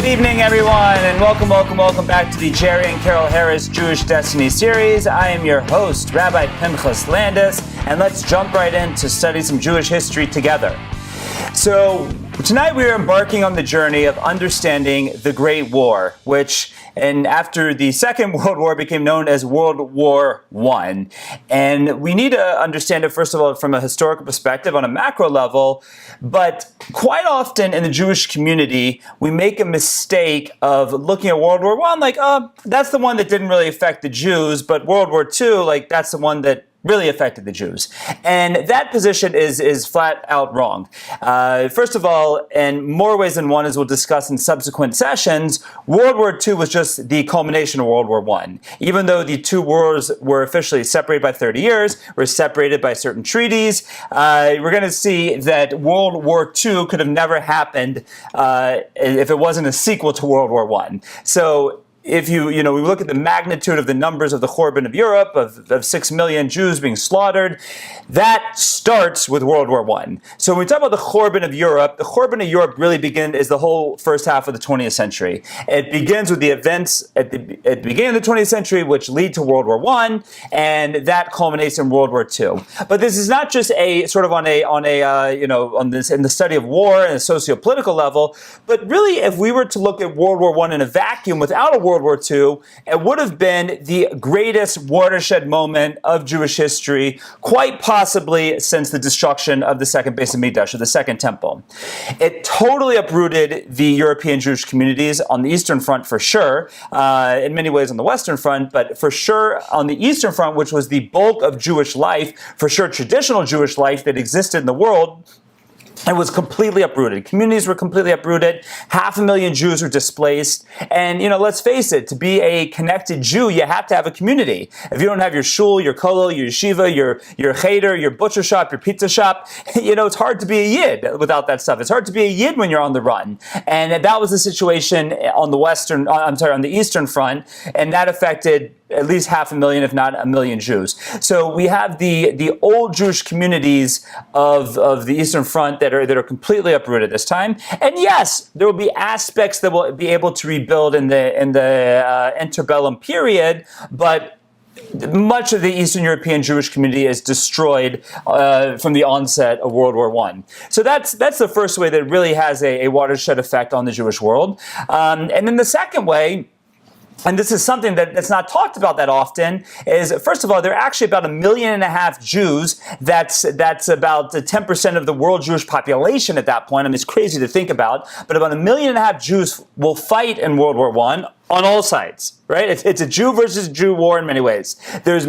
evening, everyone, and welcome back to the Jerry and Carol Harris Jewish Destiny series. I am your host, Rabbi Pinchas Landis, and let's jump right in to study some Jewish history together. So, tonight we are embarking on the journey of understanding the Great War, which, and after the Second World War, became known as World War I. And we need to understand it, first of all, from a historical perspective on a macro level, but quite often in the Jewish community, we make a mistake of looking at World War I like, that's the one that didn't really affect the Jews, but World War II, like, that's the one that really affected the Jews. And that position is flat out wrong. First of all, in more ways than one, as we'll discuss in subsequent sessions, World War II was just the culmination of World War I. Even though the two wars were officially separated by 30 years, were separated by certain treaties, we're going to see that World War II could have never happened if it wasn't a sequel to World War I. So, if we look at the magnitude of the numbers of the Churban of Europe, of 6 million Jews being slaughtered, that starts with World War I. So when we talk about the Churban of Europe, the Churban of Europe really is the whole first half of the 20th century. It begins with the events at the beginning of the 20th century, which lead to World War I, and that culminates in World War II. But this is not just a sort of on this in the study of war and a socio-political level, but really if we were to look at World War I in a vacuum without a World War II, it would have been the greatest watershed moment of Jewish history, quite possibly since the destruction of the second Beis Hamikdash, or the Second Temple. It totally uprooted the European Jewish communities on the Eastern Front for sure, in many ways on the Western Front, but for sure on the Eastern Front, which was the bulk of Jewish life, for sure traditional Jewish life that existed in the world. It was completely uprooted. Communities were completely uprooted. 500,000 Jews were displaced. And, let's face it, to be a connected Jew, you have to have a community. If you don't have your shul, your kollel, your yeshiva, your cheder, your butcher shop, your pizza shop, it's hard to be a yid without that stuff. It's hard to be a yid when you're on the run. And that was the situation on the Eastern Front, and that affected at least 500,000, if not 1 million Jews. So we have the old Jewish communities of the Eastern Front that are completely uprooted this time. And yes, there will be aspects that will be able to rebuild in the interbellum period, but much of the Eastern European Jewish community is destroyed from the onset of World War I. So that's the first way that it really has a watershed effect on the Jewish world. And then the second way, and this is something that's not talked about that often, is, first of all, there are actually about 1.5 million Jews. That's about 10% of the world Jewish population at that point. I mean, it's crazy to think about, but about 1.5 million Jews will fight in World War I on all sides. Right? It's a Jew versus Jew war in many ways. There's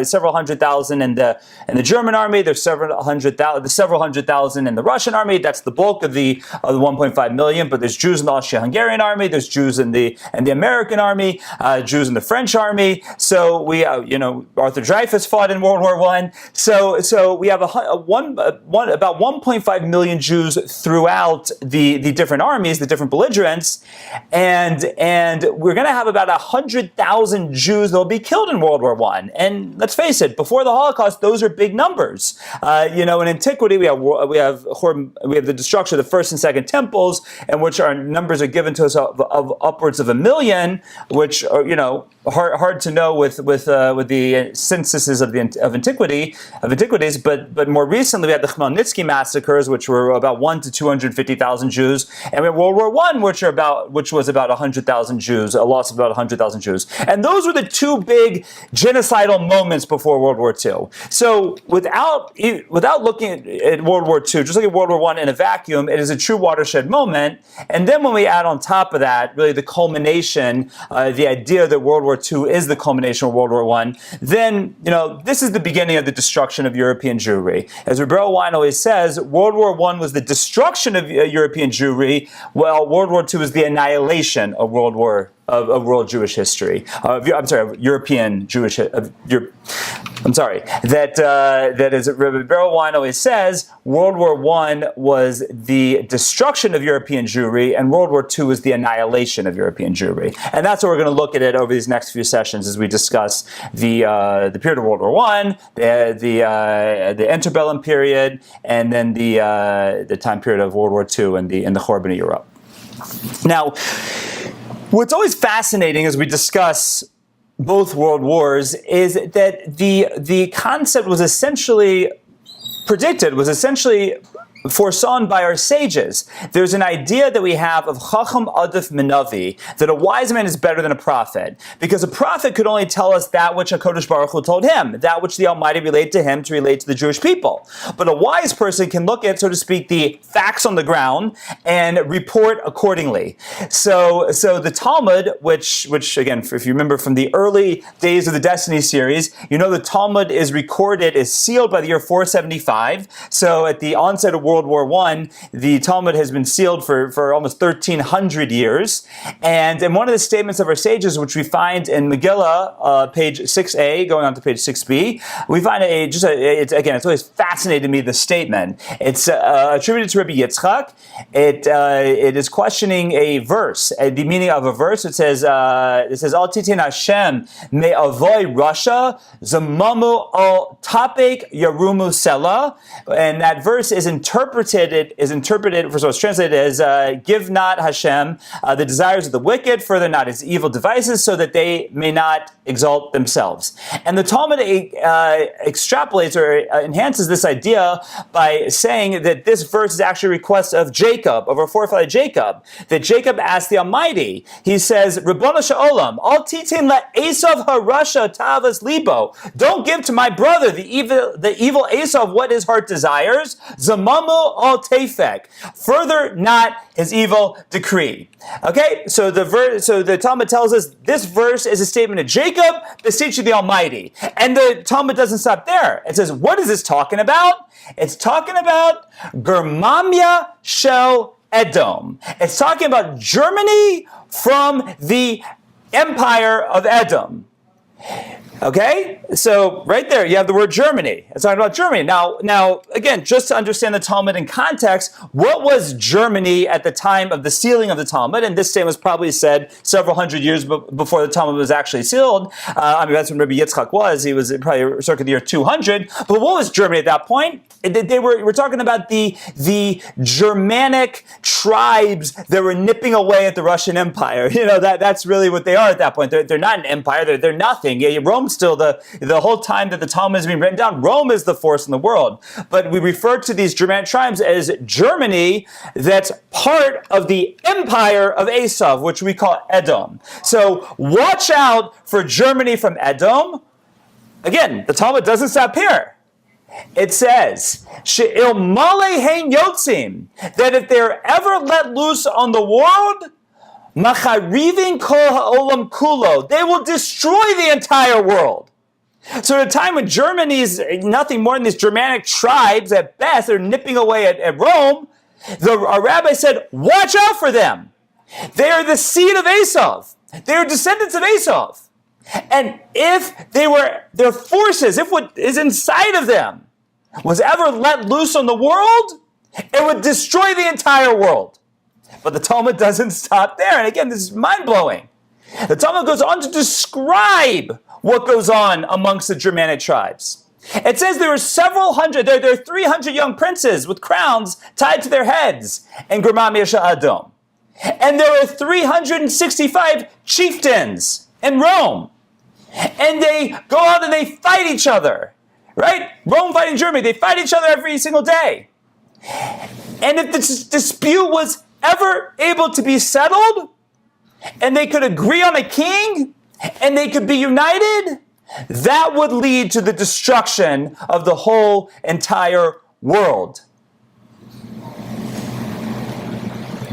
several hundred thousand in the German army. There's several hundred thousand in the Russian army. That's the bulk of the 1.5 million. But there's Jews in the Austria-Hungarian army. There's Jews in the American army. Jews in the French army. So we Arthur Dreyfus fought in World War I. So we have about 1.5 million Jews throughout the different armies, the different belligerents, and we're going to have about 100,000 Jews that will be killed in World War I. And let's face it, before the Holocaust, those are big numbers. In antiquity, we have the destruction of the first and second temples, in which our numbers are given to us of upwards of 1 million, which are hard to know with the censuses of antiquities. But more recently, we had the Malnitsky Massacres, which were about 1 to 250,000 Jews, and we had World War I, which was about 100,000 Jews, a loss of about 100,000 Jews. And those were the two big genocidal moments before World War II. So without looking at World War II, just looking at World War I in a vacuum, it is a true watershed moment. And then when we add on top of that, really the culmination, the idea that World War II is the culmination of World War I, then, this is the beginning of the destruction of European Jewry. As Rebbe Wine always says, World War I was the destruction of European Jewry, while World War II is the annihilation of world Jewish history. European Jewish. That is, Rebbe Beryl Wine always says, World War I was the destruction of European Jewry, and World War II was the annihilation of European Jewry. And that's what we're going to look at it over these next few sessions as we discuss the period of World War I, the interbellum period, and then the time period of World War II and the Churban of Europe. Now, what's always fascinating as we discuss both world wars is that the concept was essentially predicted, was essentially foresawn by our sages. There's an idea that we have of Chacham Adif Minavi, that a wise man is better than a prophet, because a prophet could only tell us that which HaKadosh Baruch Hu told him, that which the Almighty relayed to him to relate to the Jewish people. But a wise person can look at, so to speak, the facts on the ground and report accordingly. So the Talmud, which again, if you remember from the early days of the Destiny series, you know the Talmud is recorded, is sealed by the year 475. So at the onset of World War I, the Talmud has been sealed for almost 1,300 years. And in one of the statements of our sages, which we find in Megillah, page 6a, going on to page 6b, we find it's always fascinated me, the statement. It's attributed to Rabbi Yitzchak. It is questioning a verse, the meaning of a verse. It says, Al titin Hashem me'avoy Russia, zamamu al tapek yarumu sela. And that verse is interpreted, first of all, it's translated as, give not Hashem the desires of the wicked, further not his evil devices, so that they may not exalt themselves. And the Talmud extrapolates or enhances this idea by saying that this verse is actually a request of Jacob, of our forefather Jacob, that Jacob asked the Almighty. He says, Ribono Sha'olam, al titin la Esav harasha tavas libo. Don't give to my brother, the evil Esav, what his heart desires. Zamamu al tefek. Further not his evil decree. Okay, so the Talmud tells us this verse is a statement of Jacob, beseeching the Almighty. And the Talmud doesn't stop there. It says, what is this talking about? It's talking about Germania Shel Edom. It's talking about Germany from the Empire of Edom. Okay, so right there you have the word Germany. It's talking about Germany. Now, again, just to understand the Talmud in context, what was Germany at the time of the sealing of the Talmud? And this statement was probably said several hundred years before the Talmud was actually sealed. That's when Rabbi Yitzchak was. He was probably circa the year 200. But what was Germany at that point? We're talking about the Germanic tribes that were nipping away at the Russian Empire. You know, that's really what they are at that point. They're not an empire. They're nothing. Yeah, Rome's still the whole time that the Talmud is being written down, Rome is the force in the world. But we refer to these Germanic tribes as Germany, that's part of the empire of Esav, which we call Edom. So watch out for Germany from Edom. Again, the Talmud doesn't stop here. It says, She'ilmale hein yotzim, that if they're ever let loose on the world, macharivin kol ha'olam kulo, they will destroy the entire world. So at a time when Germany's nothing more than these Germanic tribes, at best, they're nipping away at Rome, our rabbi said, watch out for them. They are the seed of Esav. They are descendants of Esav. And if their forces, if what is inside of them was ever let loose on the world, it would destroy the entire world. But the Talmud doesn't stop there. And again, this is mind-blowing. The Talmud goes on to describe what goes on amongst the Germanic tribes. It says there are there are 300 young princes with crowns tied to their heads in Germania Sha'adom. And there are 365 chieftains in Rome. And they go out and they fight each other. Right? Rome fighting Germany. They fight each other every single day. And if this dispute was ever able to be settled, and they could agree on a king, and they could be united, that would lead to the destruction of the whole entire world.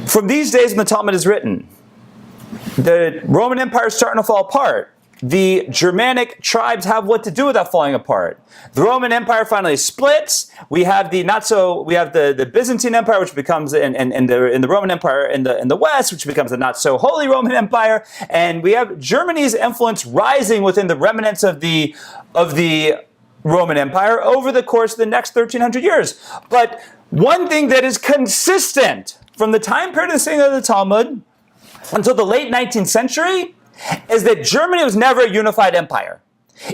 From these days when the Talmud is written, the Roman Empire is starting to fall apart. The Germanic tribes have what to do with that falling apart. The Roman Empire finally splits. We have the Byzantine Empire, which becomes in the Roman Empire in the West, which becomes the not so holy Roman Empire, and we have Germany's influence rising within the remnants of the Roman Empire over the course of the next 1,300 years. But one thing that is consistent from the time period of the saying of the Talmud until the late 19th century is that Germany was never a unified empire.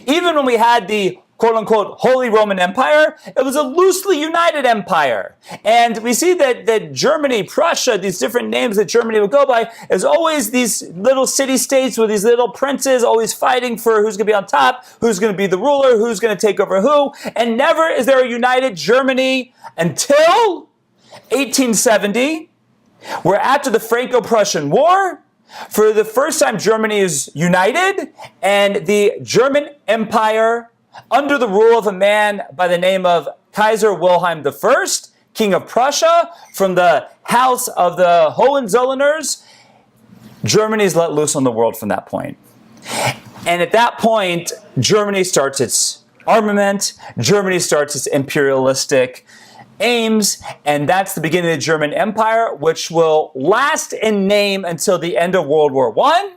Even when we had the quote-unquote Holy Roman Empire, it was a loosely united empire. And we see that Germany, Prussia, these different names that Germany would go by, is always these little city-states with these little princes always fighting for who's going to be on top, who's going to be the ruler, who's going to take over who, and never is there a united Germany until 1870, where after the Franco-Prussian War, for the first time Germany is united, and the German Empire, under the rule of a man by the name of Kaiser Wilhelm I, King of Prussia, from the house of the Hohenzollerners, Germany is let loose on the world from that point. And at that point, Germany starts its armament, Germany starts its imperialistic aims, and that's the beginning of the German Empire, which will last in name until the end of World War I.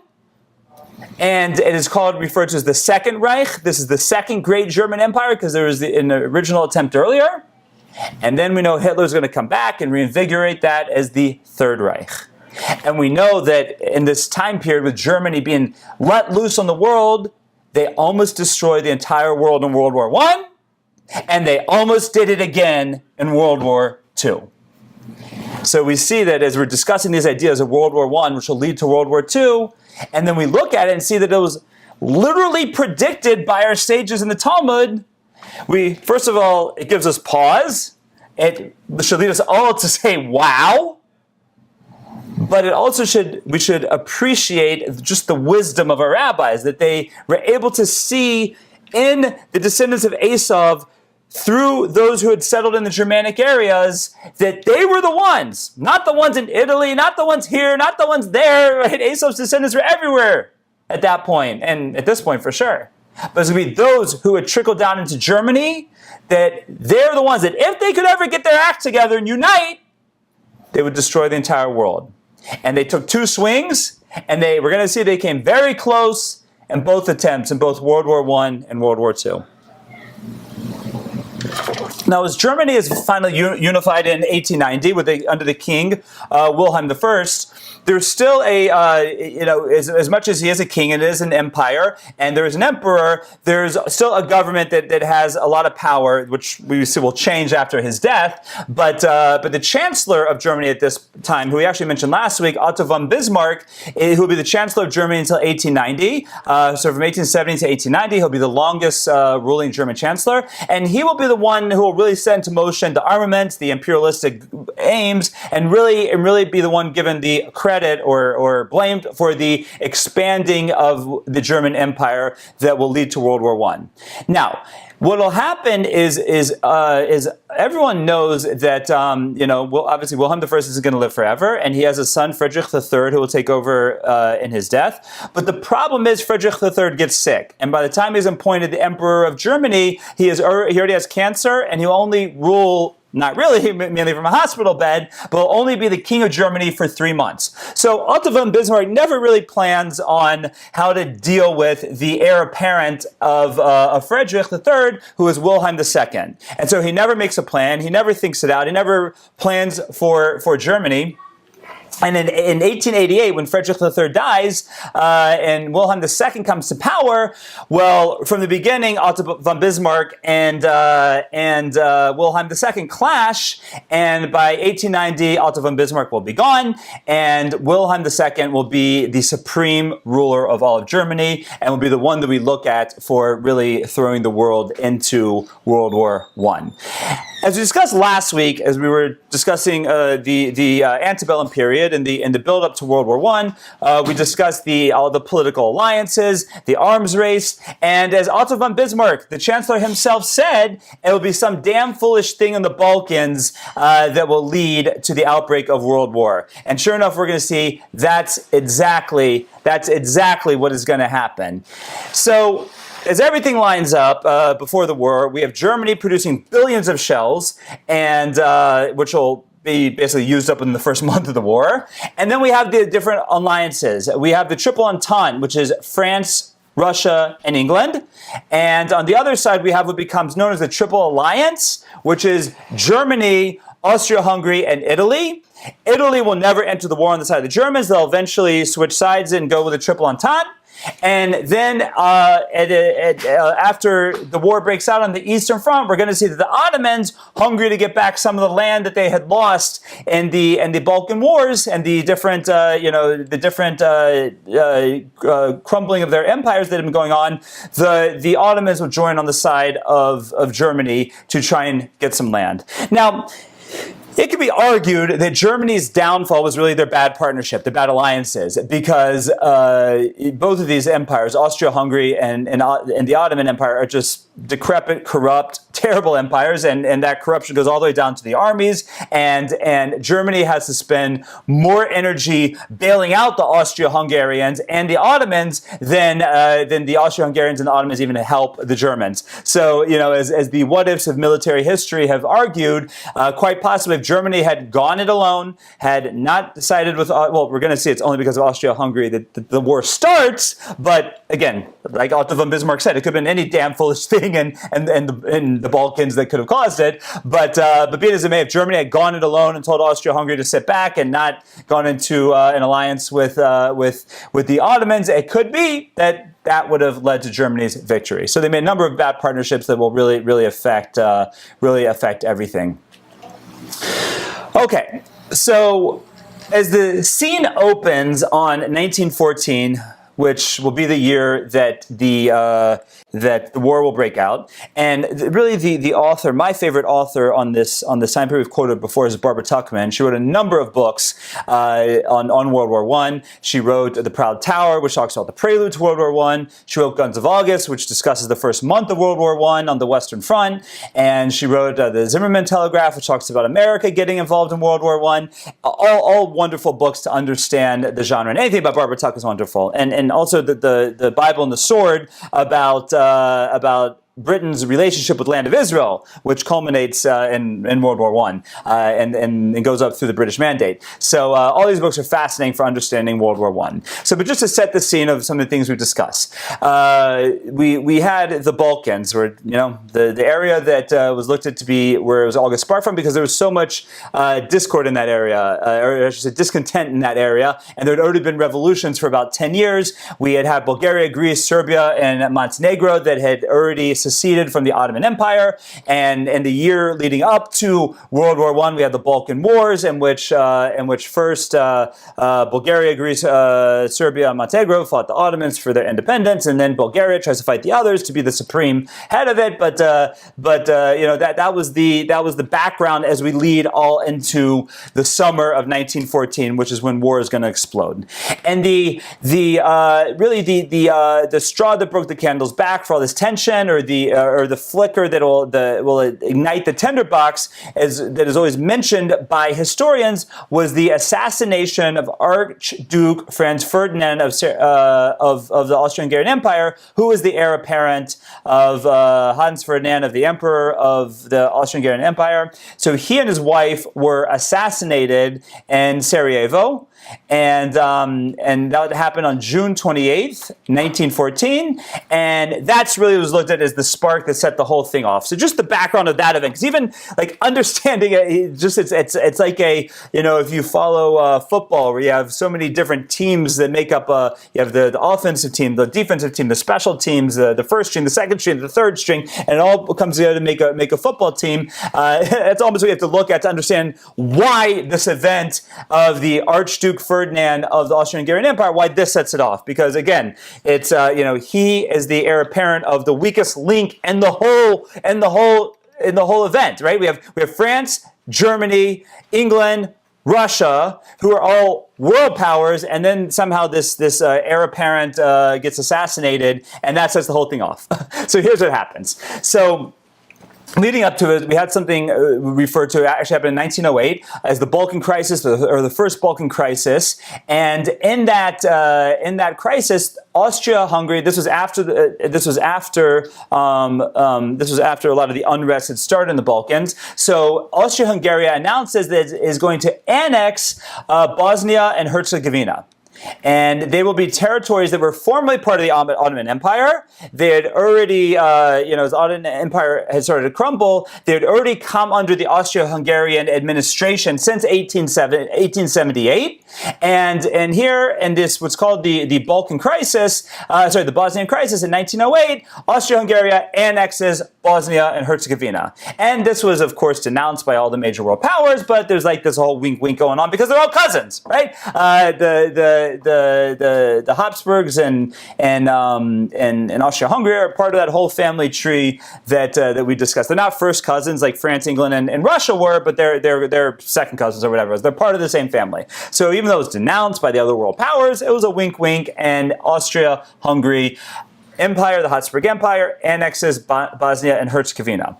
And it is referred to as the Second Reich. This is the second great German empire because there was an original attempt earlier. And then we know Hitler's going to come back and reinvigorate that as the Third Reich. And we know that in this time period with Germany being let loose on the world, they almost destroyed the entire world in World War I, and they almost did it again in World War II. So we see that as we're discussing these ideas of World War I, which will lead to World War II, and then we look at it and see that it was literally predicted by our sages in the Talmud. First of all, it gives us pause. It should lead us all to say, wow. But it also we should appreciate just the wisdom of our rabbis, that they were able to see in the descendants of Esau, through those who had settled in the Germanic areas, that they were the ones, not the ones in Italy, not the ones here, not the ones there. Right? Esau's descendants were everywhere at that point, and at this point for sure. But it's going to be those who had trickled down into Germany, that they're the ones that if they could ever get their act together and unite, they would destroy the entire world. And they took two swings, and we're going to see they came very close in both attempts, in both World War I and World War II. Now, as Germany is finally unified in 1890 under the king, Wilhelm I, there's still as much as he is a king and it is an empire, and there is an emperor, there's still a government that has a lot of power, which we see will change after his death. But the chancellor of Germany at this time, who we actually mentioned last week, Otto von Bismarck, who will be the chancellor of Germany until 1890. So from 1870 to 1890, he'll be the longest ruling German chancellor, and he will be the one who will really set into motion the armaments, the imperialistic aims, and really be the one given the credit or blamed for the expanding of the German Empire that will lead to World War I. Now, what will happen is everyone knows that obviously Wilhelm I isn't going to live forever, and he has a son Friedrich III who will take over in his death. But the problem is Friedrich III gets sick, and by the time he's appointed the Emperor of Germany, he already has cancer, and he'll only rule. Not really, mainly from a hospital bed, but will only be the king of Germany for 3 months. So Otto von Bismarck never really plans on how to deal with the heir apparent of Friedrich III, who is Wilhelm II. And so he never makes a plan, he never thinks it out, he never plans for Germany. And in 1888, when Friedrich III dies and Wilhelm II comes to power, well, from the beginning, Otto von Bismarck and Wilhelm II clash, and by 1890, Otto von Bismarck will be gone, and Wilhelm II will be the supreme ruler of all of Germany, and will be the one that we look at for really throwing the world into World War I. As we discussed last week, as we were discussing the antebellum period and the build-up to World War I, we discussed all the political alliances, the arms race, and as Otto von Bismarck, the Chancellor himself, said, it will be some damn foolish thing in the Balkans that will lead to the outbreak of World War. And sure enough, we're going to see that's exactly what is going to happen. So, as everything lines up before the war, we have Germany producing billions of shells, and which will be basically used up in the first month of the war. And then we have the different alliances. We have the Triple Entente, which is France, Russia, and England. And on the other side, we have what becomes known as the Triple Alliance, which is Germany, Austria-Hungary, and Italy. Italy will never enter the war on the side of the Germans. They'll eventually switch sides and go with the Triple Entente. And then after the war breaks out on the Eastern Front, we're going to see that the Ottomans, hungry to get back some of the land that they had lost in the Balkan Wars and the different crumbling of their empires that had been going on, the Ottomans would join on the side of Germany to try and get some land. Now, it could be argued that Germany's downfall was really their bad partnership, their bad alliances, because both of these empires, Austria-Hungary and the Ottoman Empire, are just decrepit, corrupt, terrible empires, and that corruption goes all the way down to the armies, and Germany has to spend more energy bailing out the Austro-Hungarians and the Ottomans than the Austro-Hungarians and the Ottomans even help the Germans. So, as the what-ifs of military history have argued, quite possibly if Germany had gone it alone, had not sided with, we're going to see it's only because of Austria-Hungary that the war starts, but again, like Otto von Bismarck said, it could have been any damn foolish thing in the Balkans that could have caused it. But be it as it may, if Germany had gone it alone and told Austria-Hungary to sit back and not gone into an alliance with the Ottomans, it could be that would have led to Germany's victory. So they made a number of bad partnerships that will really affect everything. Okay, so as the scene opens on 1914, which will be the year that the war will break out, and really the author, my favorite author on this time period we've quoted before, is Barbara Tuchman. She wrote a number of books on World War I. She wrote The Proud Tower, which talks about the prelude to World War I. She wrote Guns of August, which discusses the first month of World War I on the Western Front, and she wrote the Zimmerman Telegraph, which talks about America getting involved in World War I. All wonderful books to understand the genre, and anything about Barbara Tuchman is wonderful. And also the Bible and the Sword about Britain's relationship with land of Israel, which culminates in World War I and goes up through the British Mandate. So all these books are fascinating for understanding World War I. So, but just to set the scene of some of the things we discussed, we had the Balkans, where the area that was looked at to be where it was all going to spark from, because there was so much discord in that area, or I should say discontent in that area, and there had already been revolutions for about 10 years. We had Bulgaria, Greece, Serbia, and Montenegro that had already seceded from the Ottoman Empire, and in the year leading up to World War I, we had the Balkan Wars, in which first Bulgaria, Greece, Serbia, and Montenegro fought the Ottomans for their independence, and then Bulgaria tries to fight the others to be the supreme head of it. But that was the background as we lead all into the summer of 1914, which is when war is going to explode. And the straw that broke the camel's back for all this tension, or the flicker that will ignite the tinderbox, that is always mentioned by historians, was the assassination of Archduke Franz Ferdinand of the Austro-Hungarian Empire, who was the heir apparent of Hans Ferdinand, of the Emperor of the Austro-Hungarian Empire. So he and his wife were assassinated in Sarajevo. And that happened on June 28th, 1914, and that's really was looked at as the spark that set the whole thing off. So just the background of that event, because even like understanding it, it's like if you follow football, where you have so many different teams that make up you have the offensive team, the defensive team, the special teams, the first string, the second string, the third string, and it all comes together to make a football team. That's almost what you have to look at to understand why this event of the Archduke Ferdinand of the Austro-Hungarian Empire, why this sets it off. Because again, it's he is the heir apparent of the weakest link in the whole event, right? We have France, Germany, England, Russia, who are all world powers, and then somehow this heir apparent gets assassinated, and that sets the whole thing off. So here's what happens. So leading up to it, we had something referred to, actually happened in 1908 as the Balkan Crisis, or the first Balkan Crisis. And in that crisis, Austria-Hungary. This was after a lot of the unrest had started in the Balkans. So Austria-Hungary announces that it is going to annex Bosnia and Herzegovina. And they will be territories that were formerly part of the Ottoman Empire. They had already, as the Ottoman Empire had started to crumble, they had already come under the Austro-Hungarian administration since 1878. And here, in this, what's called the Balkan Crisis, the Bosnian Crisis in 1908, Austria-Hungary annexes Bosnia and Herzegovina. And this was, of course, denounced by all the major world powers, but there's like this whole wink-wink going on because they're all cousins, right? The Habsburgs and Austria-Hungary are part of that whole family tree that we discussed. They're not first cousins like France, England, and Russia were, but they're second cousins or whatever. They're part of the same family. So even though it was denounced by the other world powers, it was a wink-wink, and Austria-Hungary Empire, the Habsburg Empire, annexes Bosnia and Herzegovina.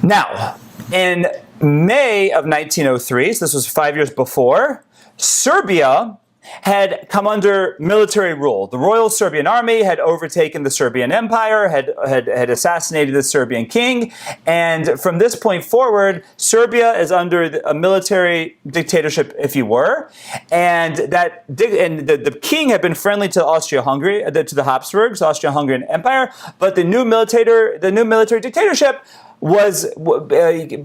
Now, in May of 1903, so this was 5 years before, Serbia had come under military rule. The Royal Serbian Army had overtaken the Serbian Empire, had assassinated the Serbian king, and from this point forward, Serbia is under a military dictatorship, if you were, and the king had been friendly to Austria-Hungary, to the Habsburgs, Austria-Hungarian Empire, but the new military dictatorship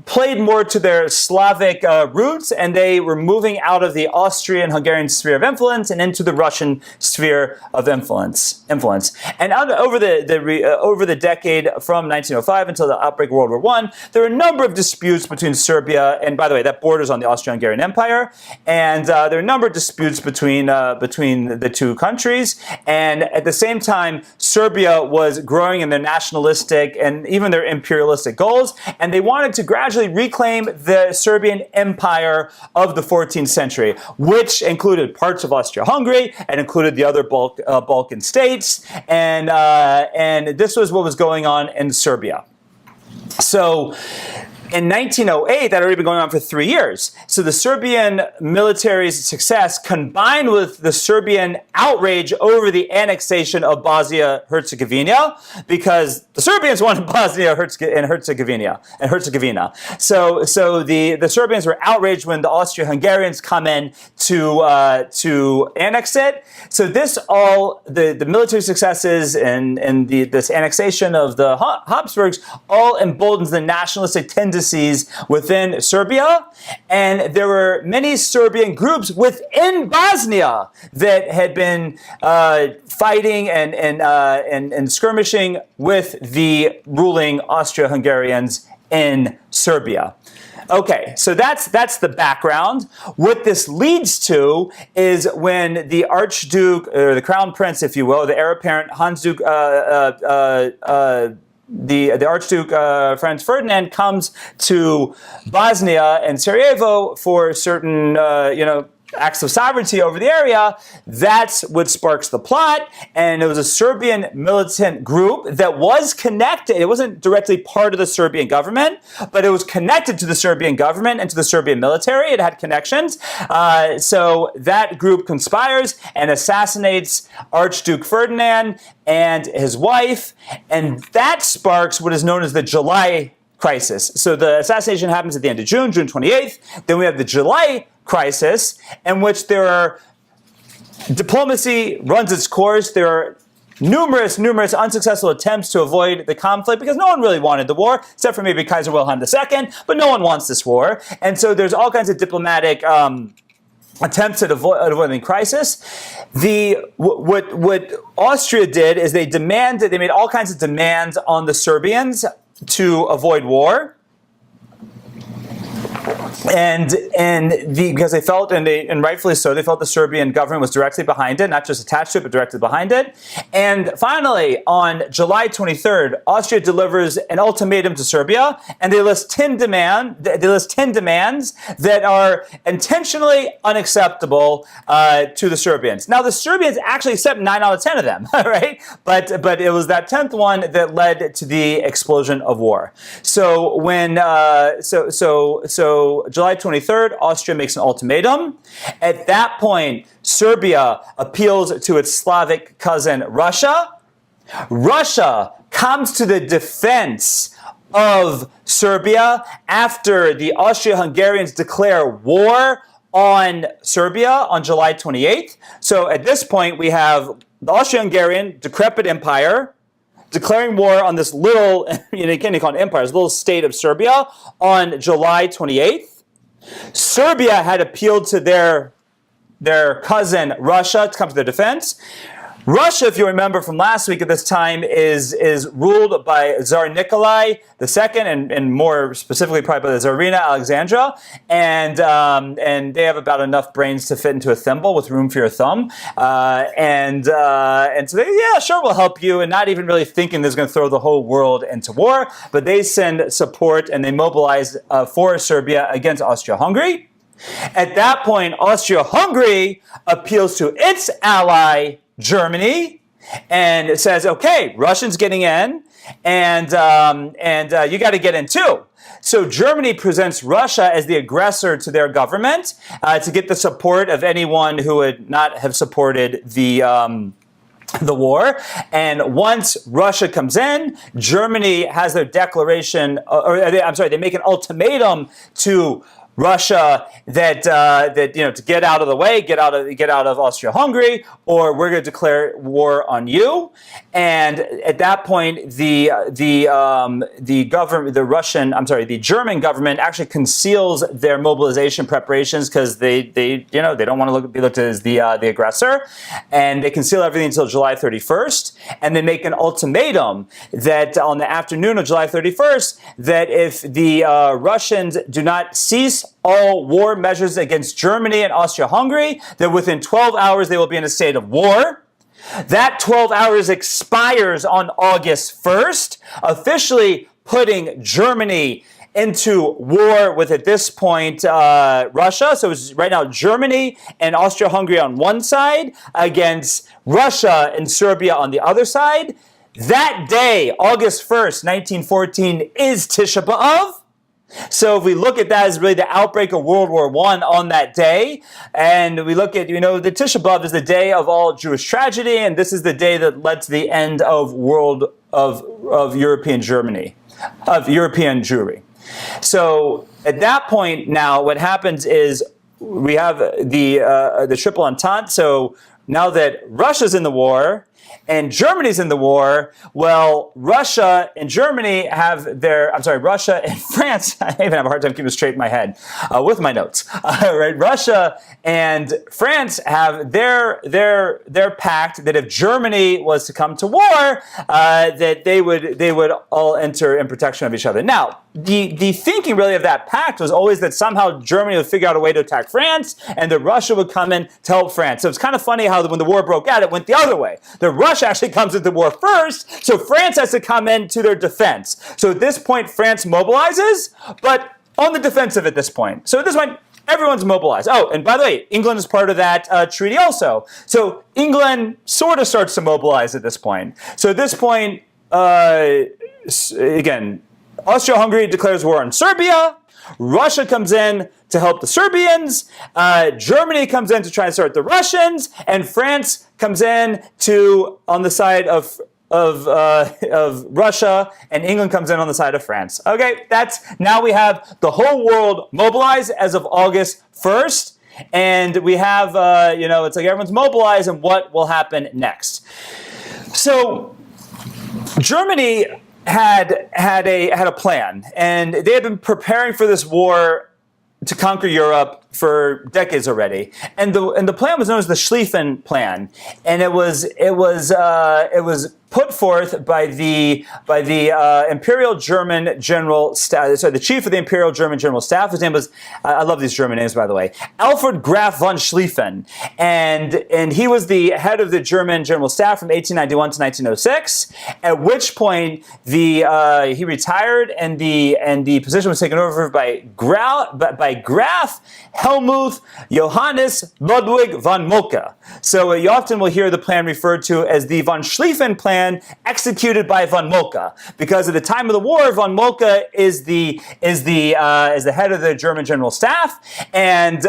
played more to their Slavic roots, and they were moving out of the Austrian-Hungarian sphere of influence and into the Russian sphere of influence. And over the decade from 1905 until the outbreak of World War I, there were a number of disputes between Serbia, and by the way, that borders on the Austro-Hungarian Empire, and there are a number of disputes between the two countries, and at the same time, Serbia was growing in their nationalistic and even their imperialistic goals, and they wanted to gradually reclaim the Serbian Empire of the 14th century, which included parts of Austria-Hungary and included the other Balkan states, and this was what was going on in Serbia. So, in 1908, that had already been going on for 3 years. So the Serbian military's success combined with the Serbian outrage over the annexation of Bosnia-Herzegovina, because the Serbians wanted Bosnia and Herzegovina. So the Serbians were outraged when the Austro-Hungarians come in to annex it. So the military successes and this annexation of the Habsburgs all emboldens the nationalistic tendencies within Serbia, and there were many Serbian groups within Bosnia that had been fighting and skirmishing with the ruling Austro-Hungarians in Serbia. Okay, so that's the background. What this leads to is when the Archduke, or the Crown Prince, if you will, the heir apparent the Archduke Franz Ferdinand comes to Bosnia and Sarajevo for certain, acts of sovereignty over the area. That's what sparks the plot. And it was a Serbian militant group that was connected. It wasn't directly part of the Serbian government, but it was connected to the Serbian government and to the Serbian military. It had connections. So that group conspires and assassinates Archduke Ferdinand and his wife. And that sparks what is known as the July Crisis. So the assassination happens at the end of June 28th. Then we have the July Crisis, in which diplomacy runs its course. There are numerous unsuccessful attempts to avoid the conflict because no one really wanted the war, except for maybe Kaiser Wilhelm II, but no one wants this war. And so there's all kinds of diplomatic attempts at avoiding crisis. What Austria did is they made all kinds of demands on the Serbians to avoid war. Because they felt, and rightfully so, they felt the Serbian government was directly behind it, not just attached to it, but directly behind it. And finally, on July 23rd, Austria delivers an ultimatum to Serbia, and they list 10 demands that are intentionally unacceptable to the Serbians. Now, the Serbians actually accept 9 out of 10 of them, right? But it was that 10th one that led to the explosion of war. So when July 23rd, Austria makes an ultimatum. At that point, Serbia appeals to its Slavic cousin Russia. Russia comes to the defense of Serbia after the Austro-Hungarians declare war on Serbia on July 28th. So at this point, we have the Austro-Hungarian decrepit empire declaring war on this little, you can't call it empire, this little state of Serbia on July 28th. Serbia had appealed to their cousin Russia to come to their defense. Russia, if you remember from last week at this time, is ruled by Tsar Nikolai II, and more specifically probably by the Tsarina Alexandra, and they have about enough brains to fit into a thimble with room for your thumb, and so they, yeah, sure, we'll help you, and not even really thinking this is going to throw the whole world into war, but they send support and they mobilize for Serbia against Austria-Hungary. At that point, Austria-Hungary appeals to its ally, Germany, and it says, okay, Russians getting in, and you got to get in too. So Germany presents Russia as the aggressor to their government to get the support of anyone who would not have supported the war. And once Russia comes in, Germany has their declaration, they make an ultimatum to Russia that to get out of the way, get out of Austria-Hungary, or we're going to declare war on you. And at that point, the German government actually conceals their mobilization preparations because they don't want to be looked at as the aggressor, and they conceal everything until July 31st, and they make an ultimatum that on the afternoon of July 31st, that if the Russians do not cease all war measures against Germany and Austria-Hungary, that within 12 hours they will be in a state of war. That 12 hours expires on August 1st, officially putting Germany into war with, at this point, Russia. So it's right now Germany and Austria-Hungary on one side against Russia and Serbia on the other side. That day, August 1st, 1914, is Tisha B'Av. So if we look at that as really the outbreak of World War I on that day, and we look at, the Tisha B'Av is the day of all Jewish tragedy, and this is the day that led to the end of European Germany, of European Jewry. So at that point now, what happens is we have the Triple Entente. So now that Russia's in the war and Germany's in the war, well, Russia and Germany have Russia and France, I even have a hard time keeping it straight in my head with my notes, right? Russia and France have their pact that if Germany was to come to war, that they would all enter in protection of each other. Now, the thinking really of that pact was always that somehow Germany would figure out a way to attack France, and that Russia would come in to help France. So it's kind of funny how when the war broke out, it went the other way. Russia actually comes into war first, so France has to come in to their defense. So at this point, France mobilizes, but on the defensive at this point. So at this point, everyone's mobilized. Oh, and by the way, England is part of that treaty also. So England sort of starts to mobilize at this point. So at this point, again, Austria-Hungary declares war on Serbia. Russia comes in to help the Serbians. Germany comes in to try and start the Russians, and France comes in on the side of Russia, and England comes in on the side of France. Okay, now we have the whole world mobilized as of August 1st, and we have it's like everyone's mobilized, and what will happen next? So Germany had a plan, and they had been preparing for this war to conquer Europe for decades already, and the plan was known as the Schlieffen Plan, and it was put forth by the Imperial German General Staff. So the chief of the Imperial German General Staff, his name was, I love these German names by the way, Alfred Graf von Schlieffen, and he was the head of the German General Staff from 1891 to 1906. At which point he retired, and the position was taken over by Graf Helmuth Johannes Ludwig von Moltke. So you often will hear the plan referred to as the von Schlieffen Plan, executed by von Moltke, because at the time of the war, von Moltke is the head of the German General Staff, and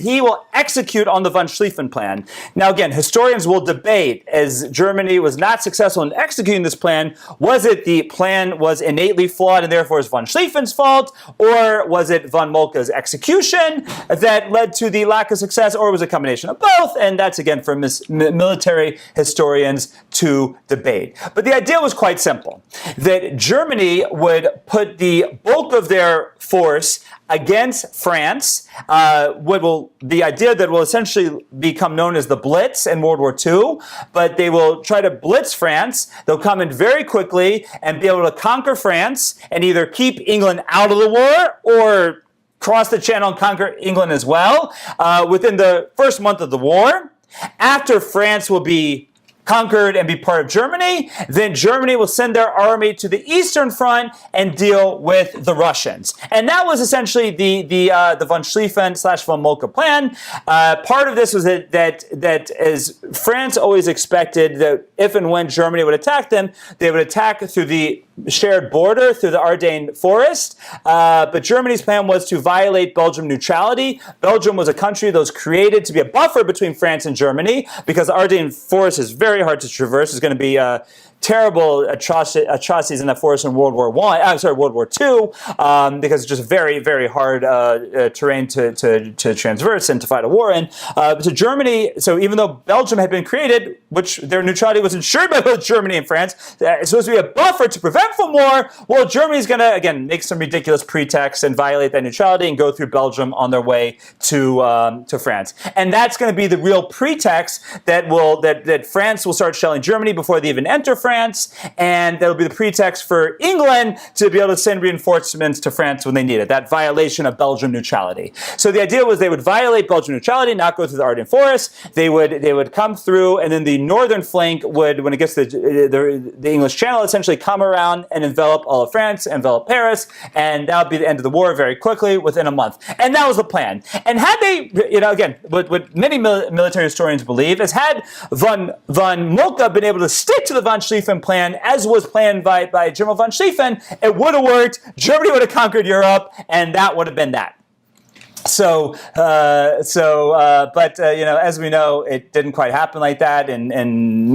he will execute on the von Schlieffen Plan. Now, again, historians will debate, as Germany was not successful in executing this plan. Was it the plan was innately flawed and therefore is von Schlieffen's fault, or was it von Moltke's Moltke's execution that led to the lack of success, or it was a combination of both, and that's again for military historians to debate. But the idea was quite simple, that Germany would put the bulk of their force against France, the idea that will essentially become known as the Blitz in World War II, but they will try to blitz France. They'll come in very quickly and be able to conquer France and either keep England out of the war or cross the channel and conquer England as well within the first month of the war. After France will be conquered and be part of Germany, then Germany will send their army to the Eastern Front and deal with the Russians. And that was essentially the von Schlieffen / von Moltke plan. Part of this was that as France always expected that if and when Germany would attack them, they would attack through the shared border through the Ardennes forest. But Germany's plan was to violate Belgian neutrality. Belgium was a country that was created to be a buffer between France and Germany because the Ardennes forest is very hard to traverse. It's going to be terrible atrocities in that forest in World War II, because it's just very, very hard terrain to transverse and to fight a war in. So Germany, so even though Belgium had been created, which their neutrality was ensured by both Germany and France, it's supposed to be a buffer to prevent from war. Well, Germany's going to, again, make some ridiculous pretext and violate that neutrality and go through Belgium on their way to France. And that's going to be the real pretext that France will start shelling Germany before they even enter France. And that'll be the pretext for England to be able to send reinforcements to France when they need it, that violation of Belgian neutrality. So the idea was they would violate Belgian neutrality, not go through the Ardennes forest. They would come through, and then the northern flank would, when it gets to the English Channel, essentially come around and envelop all of France, envelop Paris, and that would be the end of the war very quickly, within a month. And that was the plan. And had they, again, what many military historians believe is had von Moltke been able to stick to the von Schlieffen plan, as was planned by General von Schlieffen, it would have worked. Germany would have conquered Europe, and that would have been that. But as we know, it didn't quite happen like that, and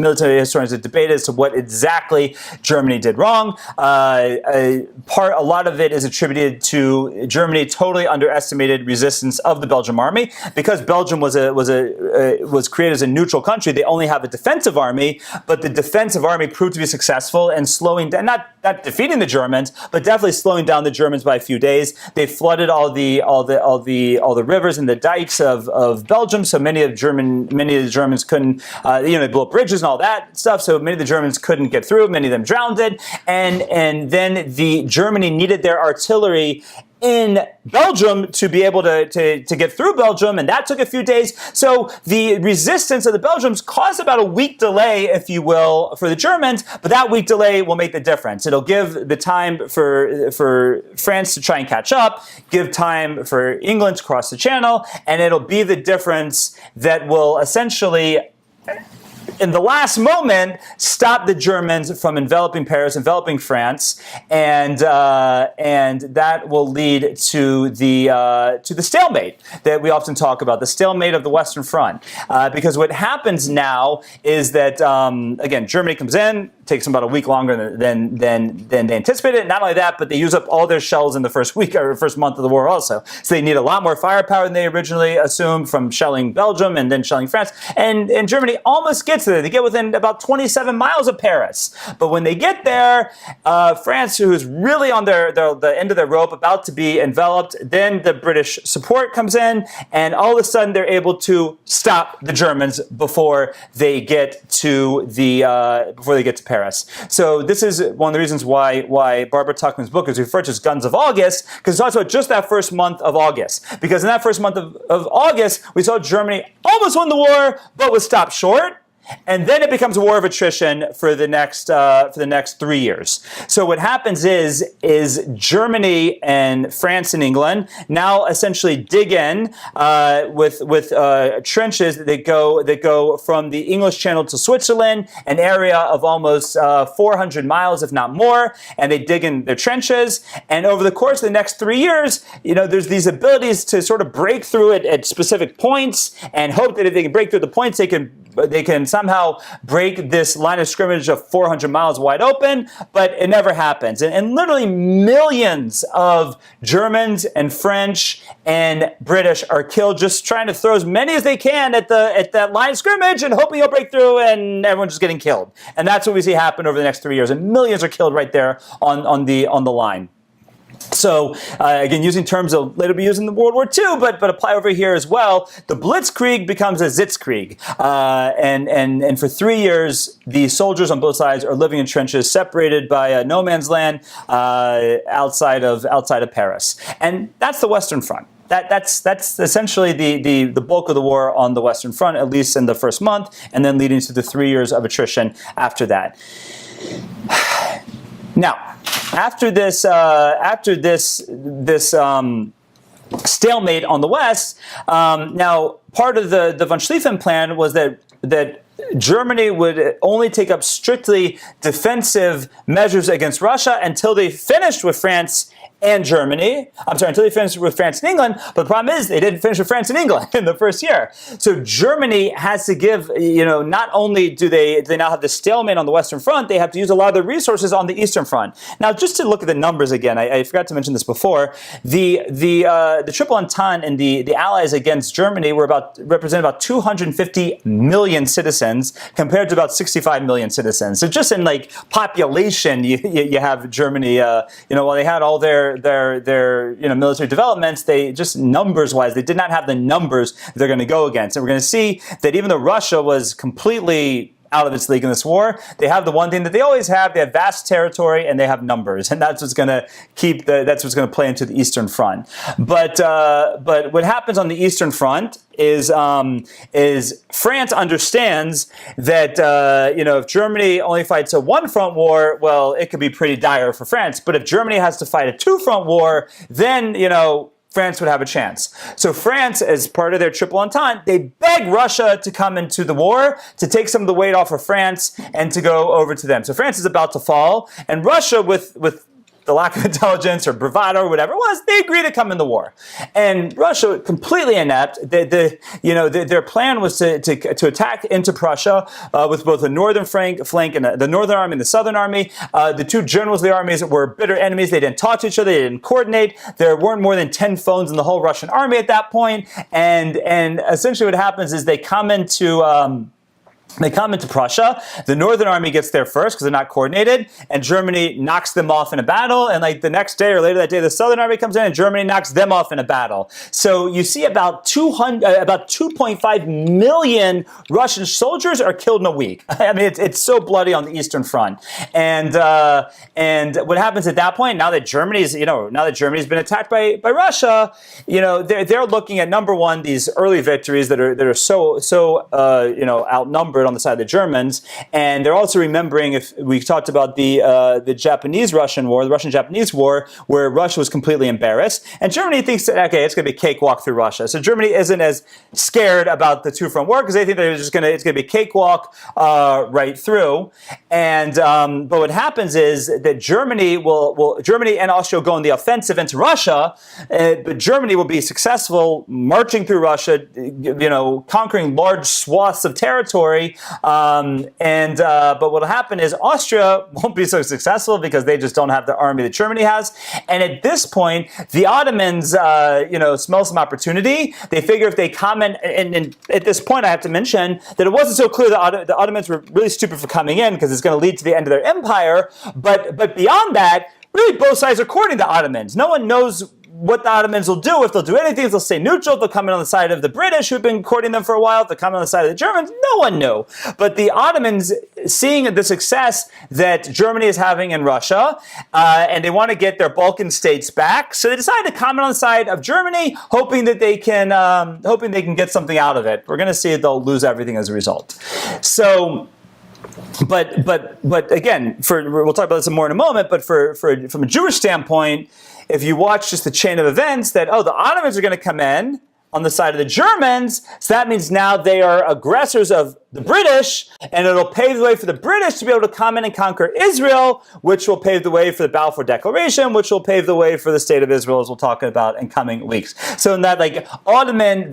military historians have debated as to what exactly Germany did wrong. A lot of it is attributed to Germany totally underestimated resistance of the Belgian army, because Belgium was created as a neutral country. They only have a defensive army, but the defensive army proved to be successful in slowing down, not defeating the Germans, but definitely slowing down the Germans by a few days. They flooded all the rivers and the dikes of Belgium, so many of the Germans couldn't, they blew up bridges and all that stuff, so many of the Germans couldn't get through, many of them drowned, and then Germany needed their artillery in Belgium to be able to get through Belgium, and that took a few days. So the resistance of the Belgians caused about a week delay, if you will, for the Germans, but that week delay will make the difference. It'll give the time for France to try and catch up, give time for England to cross the channel, and it'll be the difference that will essentially, in the last moment, stop the Germans from enveloping Paris, enveloping France, and that will lead to the stalemate that we often talk about, the stalemate of the Western Front. Because what happens now is that again, Germany comes in, takes them about a week longer than they anticipated. Not only that, but they use up all their shells in the first week or first month of the war also. So they need a lot more firepower than they originally assumed from shelling Belgium and then shelling France. And Germany almost gets there. They get within about 27 miles of Paris. But when they get there, France, who's really on the end of their rope, about to be enveloped, then the British support comes in, and all of a sudden they're able to stop the Germans before they get to Paris. So this is one of the reasons why Barbara Tuchman's book is referred to as Guns of August, because it talks about just that first month of August. Because in that first month of August, we saw Germany almost win the war, but was stopped short. And then it becomes a war of attrition for the next 3 years. So what happens is Germany and France and England now essentially dig in with trenches that go from the English Channel to Switzerland, an area of almost 400 miles, if not more. And they dig in their trenches. And over the course of the next 3 years, there's these abilities to sort of break through it at specific points, and hope that if they can break through the points, they can somehow break this line of scrimmage of 400 miles wide open, but it never happens. And literally millions of Germans and French and British are killed just trying to throw as many as they can at that line of scrimmage and hoping he'll break through, and everyone's just getting killed. And that's what we see happen over the next 3 years. And millions are killed right there on the line. So, again, using terms that will later be used in the World War II, but apply over here as well, the Blitzkrieg becomes a Sitzkrieg. And for 3 years, the soldiers on both sides are living in trenches separated by no man's land outside of Paris. And that's the Western Front. That's essentially the bulk of the war on the Western Front, at least in the first month, and then leading to the 3 years of attrition after that. Now, after this stalemate on the West, now part of the von Schlieffen plan was that Germany would only take up strictly defensive measures against Russia until they finished with France and Germany. Until they finished with France and England. But the problem is they didn't finish with France and England in the first year. So Germany has to give, not only do they now have the stalemate on the Western Front, they have to use a lot of their resources on the Eastern Front. Now, just to look at the numbers again, I forgot to mention this before. The Triple Entente and the Allies against Germany represent about 250 million citizens compared to about 65 million citizens. So just in population, you have Germany. While they had all their military developments, they just numbers-wise, they did not have the numbers they're going to go against. And we're going to see that even though Russia was completely out of its league in this war, they have the one thing that they always have. They have vast territory and they have numbers, and that's what's going to that's what's going to play into the Eastern Front. But what happens on the Eastern Front is France understands that if Germany only fights a one-front war, well, it could be pretty dire for France. But if Germany has to fight a two-front war, then France would have a chance. So France, as part of their Triple Entente, they beg Russia to come into the war, to take some of the weight off of France, and to go over to them. So France is about to fall, and Russia, with the lack of intelligence or bravado or whatever it was, they agree to come in the war. And Russia, completely inept, their plan was to attack into Prussia with both the northern flank and the northern army and the southern army. The two generals of the armies were bitter enemies. They didn't talk to each other. They didn't coordinate. There weren't more than 10 phones in the whole Russian army at that point. And essentially what happens is they come into Prussia. The Northern Army gets there first because they're not coordinated, and Germany knocks them off in a battle. And the next day or later that day, the Southern Army comes in, and Germany knocks them off in a battle. So you see about 2.5 million Russian soldiers are killed in a week. I mean, it's so bloody on the Eastern Front. And what happens at that point? Now that Germany's been attacked by Russia, they're looking at, number one, these early victories that are so outnumbered on the side of the Germans, and they're also remembering, if we talked about the Japanese-Russian War, the Russian-Japanese War, where Russia was completely embarrassed, and Germany thinks that, okay, it's going to be a cakewalk through Russia. So Germany isn't as scared about the two-front war because they think that it's going to be a cakewalk right through. And but what happens is that Germany and Austria will go on the offensive into Russia, but Germany will be successful marching through Russia, conquering large swaths of territory. But what will happen is Austria won't be so successful because they just don't have the army that Germany has. And at this point, the Ottomans, smell some opportunity. They figure if they comment, and at this point, I have to mention that it wasn't so clear that the Ottomans were really stupid for coming in because it's going to lead to the end of their empire. But beyond that, really both sides are courting the Ottomans. No one knows what the Ottomans will do, if they'll do anything, if they'll stay neutral, if they'll come in on the side of the British who've been courting them for a while, if they'll come in on the side of the Germans, no one knew. But the Ottomans, seeing the success that Germany is having in Russia, and they want to get their Balkan states back, so they decide to come in on the side of Germany, hoping they can get something out of it. We're going to see they'll lose everything as a result. So, but again, we'll talk about this more in a moment. But from a Jewish standpoint, if you watch just the chain of events, that the Ottomans are going to come in on the side of the Germans, so that means now they are aggressors of the British, and it'll pave the way for the British to be able to come in and conquer Israel, which will pave the way for the Balfour Declaration, which will pave the way for the State of Israel, as we'll talk about in coming weeks. So in that Ottoman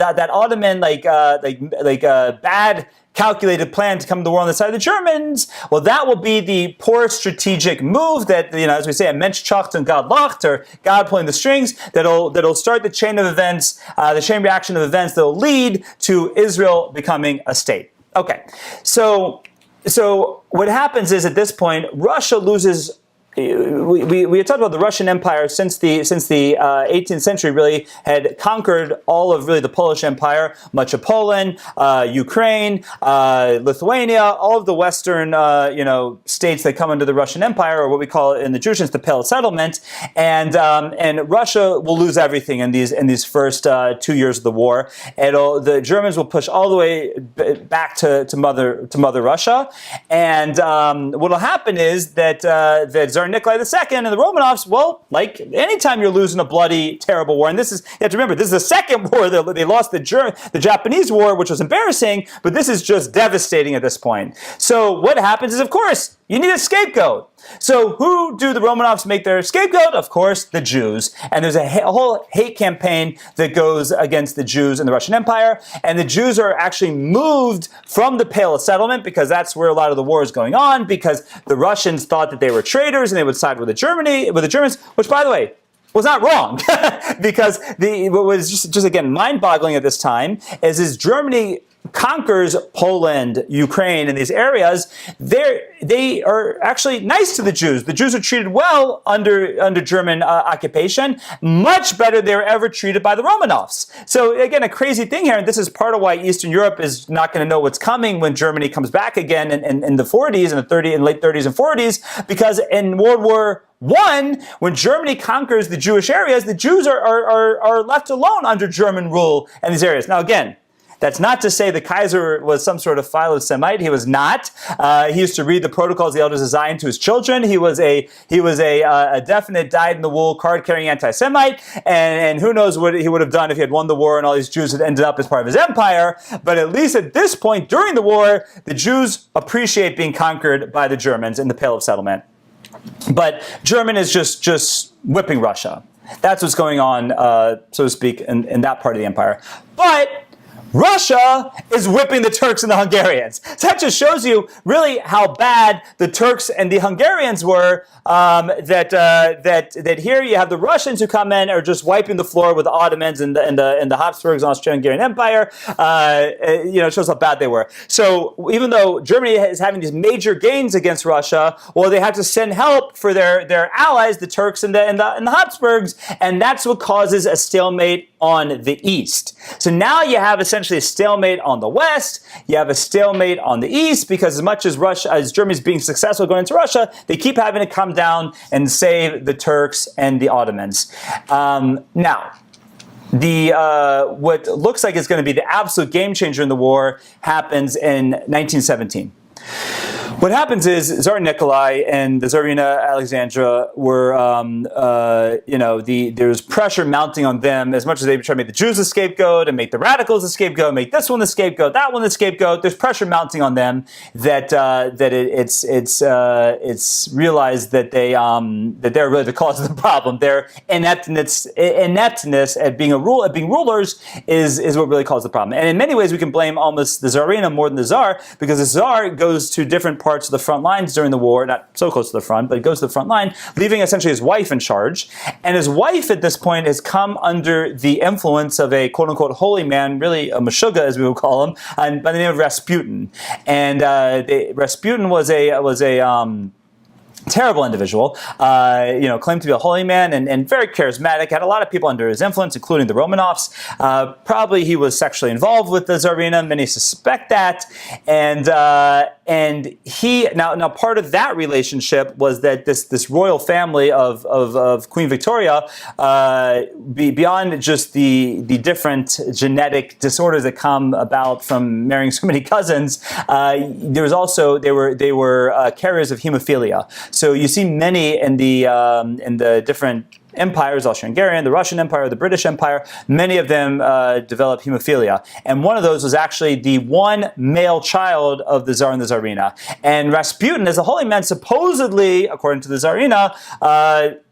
bad calculated plan to come to the war on the side of the Germans, well, that will be the poor strategic move that, as we say, a Mensch Schacht und God lacht, or God pulling the strings, that'll start the chain of events, the chain reaction of events that will lead to Israel becoming a state. Okay, so what happens is at this point, Russia loses. We had talked about the Russian Empire since the 18th century really had conquered all of really the Polish Empire, much of Poland, Ukraine, Lithuania, all of the Western states that come under the Russian Empire, or what we call in the Jewish sense the Pale Settlement, and Russia will lose everything in these first 2 years of the war. The Germans will push all the way back to Mother Russia, and what will happen is that Tsar Nikolai II and the Romanovs, well, like anytime you're losing a bloody, terrible war, and you have to remember, this is the second war. They lost the Japanese war, which was embarrassing, but this is just devastating at this point. So what happens is, of course, you need a scapegoat. So who do the Romanovs make their scapegoat? Of course, the Jews. And there's a whole hate campaign that goes against the Jews in the Russian Empire. And the Jews are actually moved from the Pale of Settlement, because that's where a lot of the war is going on, because the Russians thought that they were traitors and they would side with the Germans, which, by the way, was not wrong, because what was just again mind-boggling at this time is Germany conquers Poland, Ukraine, and these areas. They are actually nice to the Jews. The Jews are treated well under German occupation, much better than they were ever treated by the Romanovs. So again, a crazy thing here, and this is part of why Eastern Europe is not going to know what's coming when Germany comes back again in the 40s, in late 30s and 40s, because in World War I, when Germany conquers the Jewish areas, the Jews are left alone under German rule in these areas. Now again, that's not to say the Kaiser was some sort of philo-Semite. He was not. He used to read the protocols the elders assigned to his children. He was a definite dyed-in-the-wool, card-carrying anti-Semite, and who knows what he would have done if he had won the war and all these Jews had ended up as part of his empire. But at least at this point during the war, the Jews appreciate being conquered by the Germans in the Pale of Settlement. But German is just whipping Russia. That's what's going on, so to speak, in that part of the empire. But Russia is whipping the Turks and the Hungarians. So that just shows you really how bad the Turks and the Hungarians were. That here you have the Russians who come in are just wiping the floor with the Ottomans and the Habsburgs and Austro-Hungarian Empire. It shows how bad they were. So even though Germany is having these major gains against Russia, well, they have to send help for their allies, the Turks and the Habsburgs, and that's what causes a stalemate on the east. So now you have essentially a stalemate on the west, you have a stalemate on the east, because as much as Germany's being successful going into Russia, they keep having to come down and save the Turks and the Ottomans. Now, what looks like is going to be the absolute game changer in the war happens in 1917. What happens is Tsar Nikolai and the Tsarina Alexandra were, there's pressure mounting on them as much as they try to make the Jews the scapegoat and make the radicals the scapegoat, make this one the scapegoat, that one the scapegoat. There's pressure mounting on them that it's realized that they're really the cause of the problem. Their ineptness at being rulers is what really caused the problem. And in many ways, we can blame almost the Tsarina more than the Tsar, because the Tsar goes to different parts of the front lines during the war, not so close to the front, but he goes to the front line, leaving essentially his wife in charge. And his wife at this point has come under the influence of a quote-unquote holy man, really a Meshuggah as we would call him, by the name of Rasputin. And Rasputin was a terrible individual, claimed to be a holy man and very charismatic, had a lot of people under his influence, including the Romanovs. Probably he was sexually involved with the Tsarina, many suspect that. And he, now part of that relationship was that this royal family of Queen Victoria, beyond just the different genetic disorders that come about from marrying so many cousins, there was also, they were carriers of hemophilia. So you see many in the different empires, Austro-Hungarian, the Russian Empire, the British Empire, many of them developed hemophilia. And one of those was actually the one male child of the Tsar and the Tsarina. And Rasputin, as a holy man, supposedly, according to the Tsarina,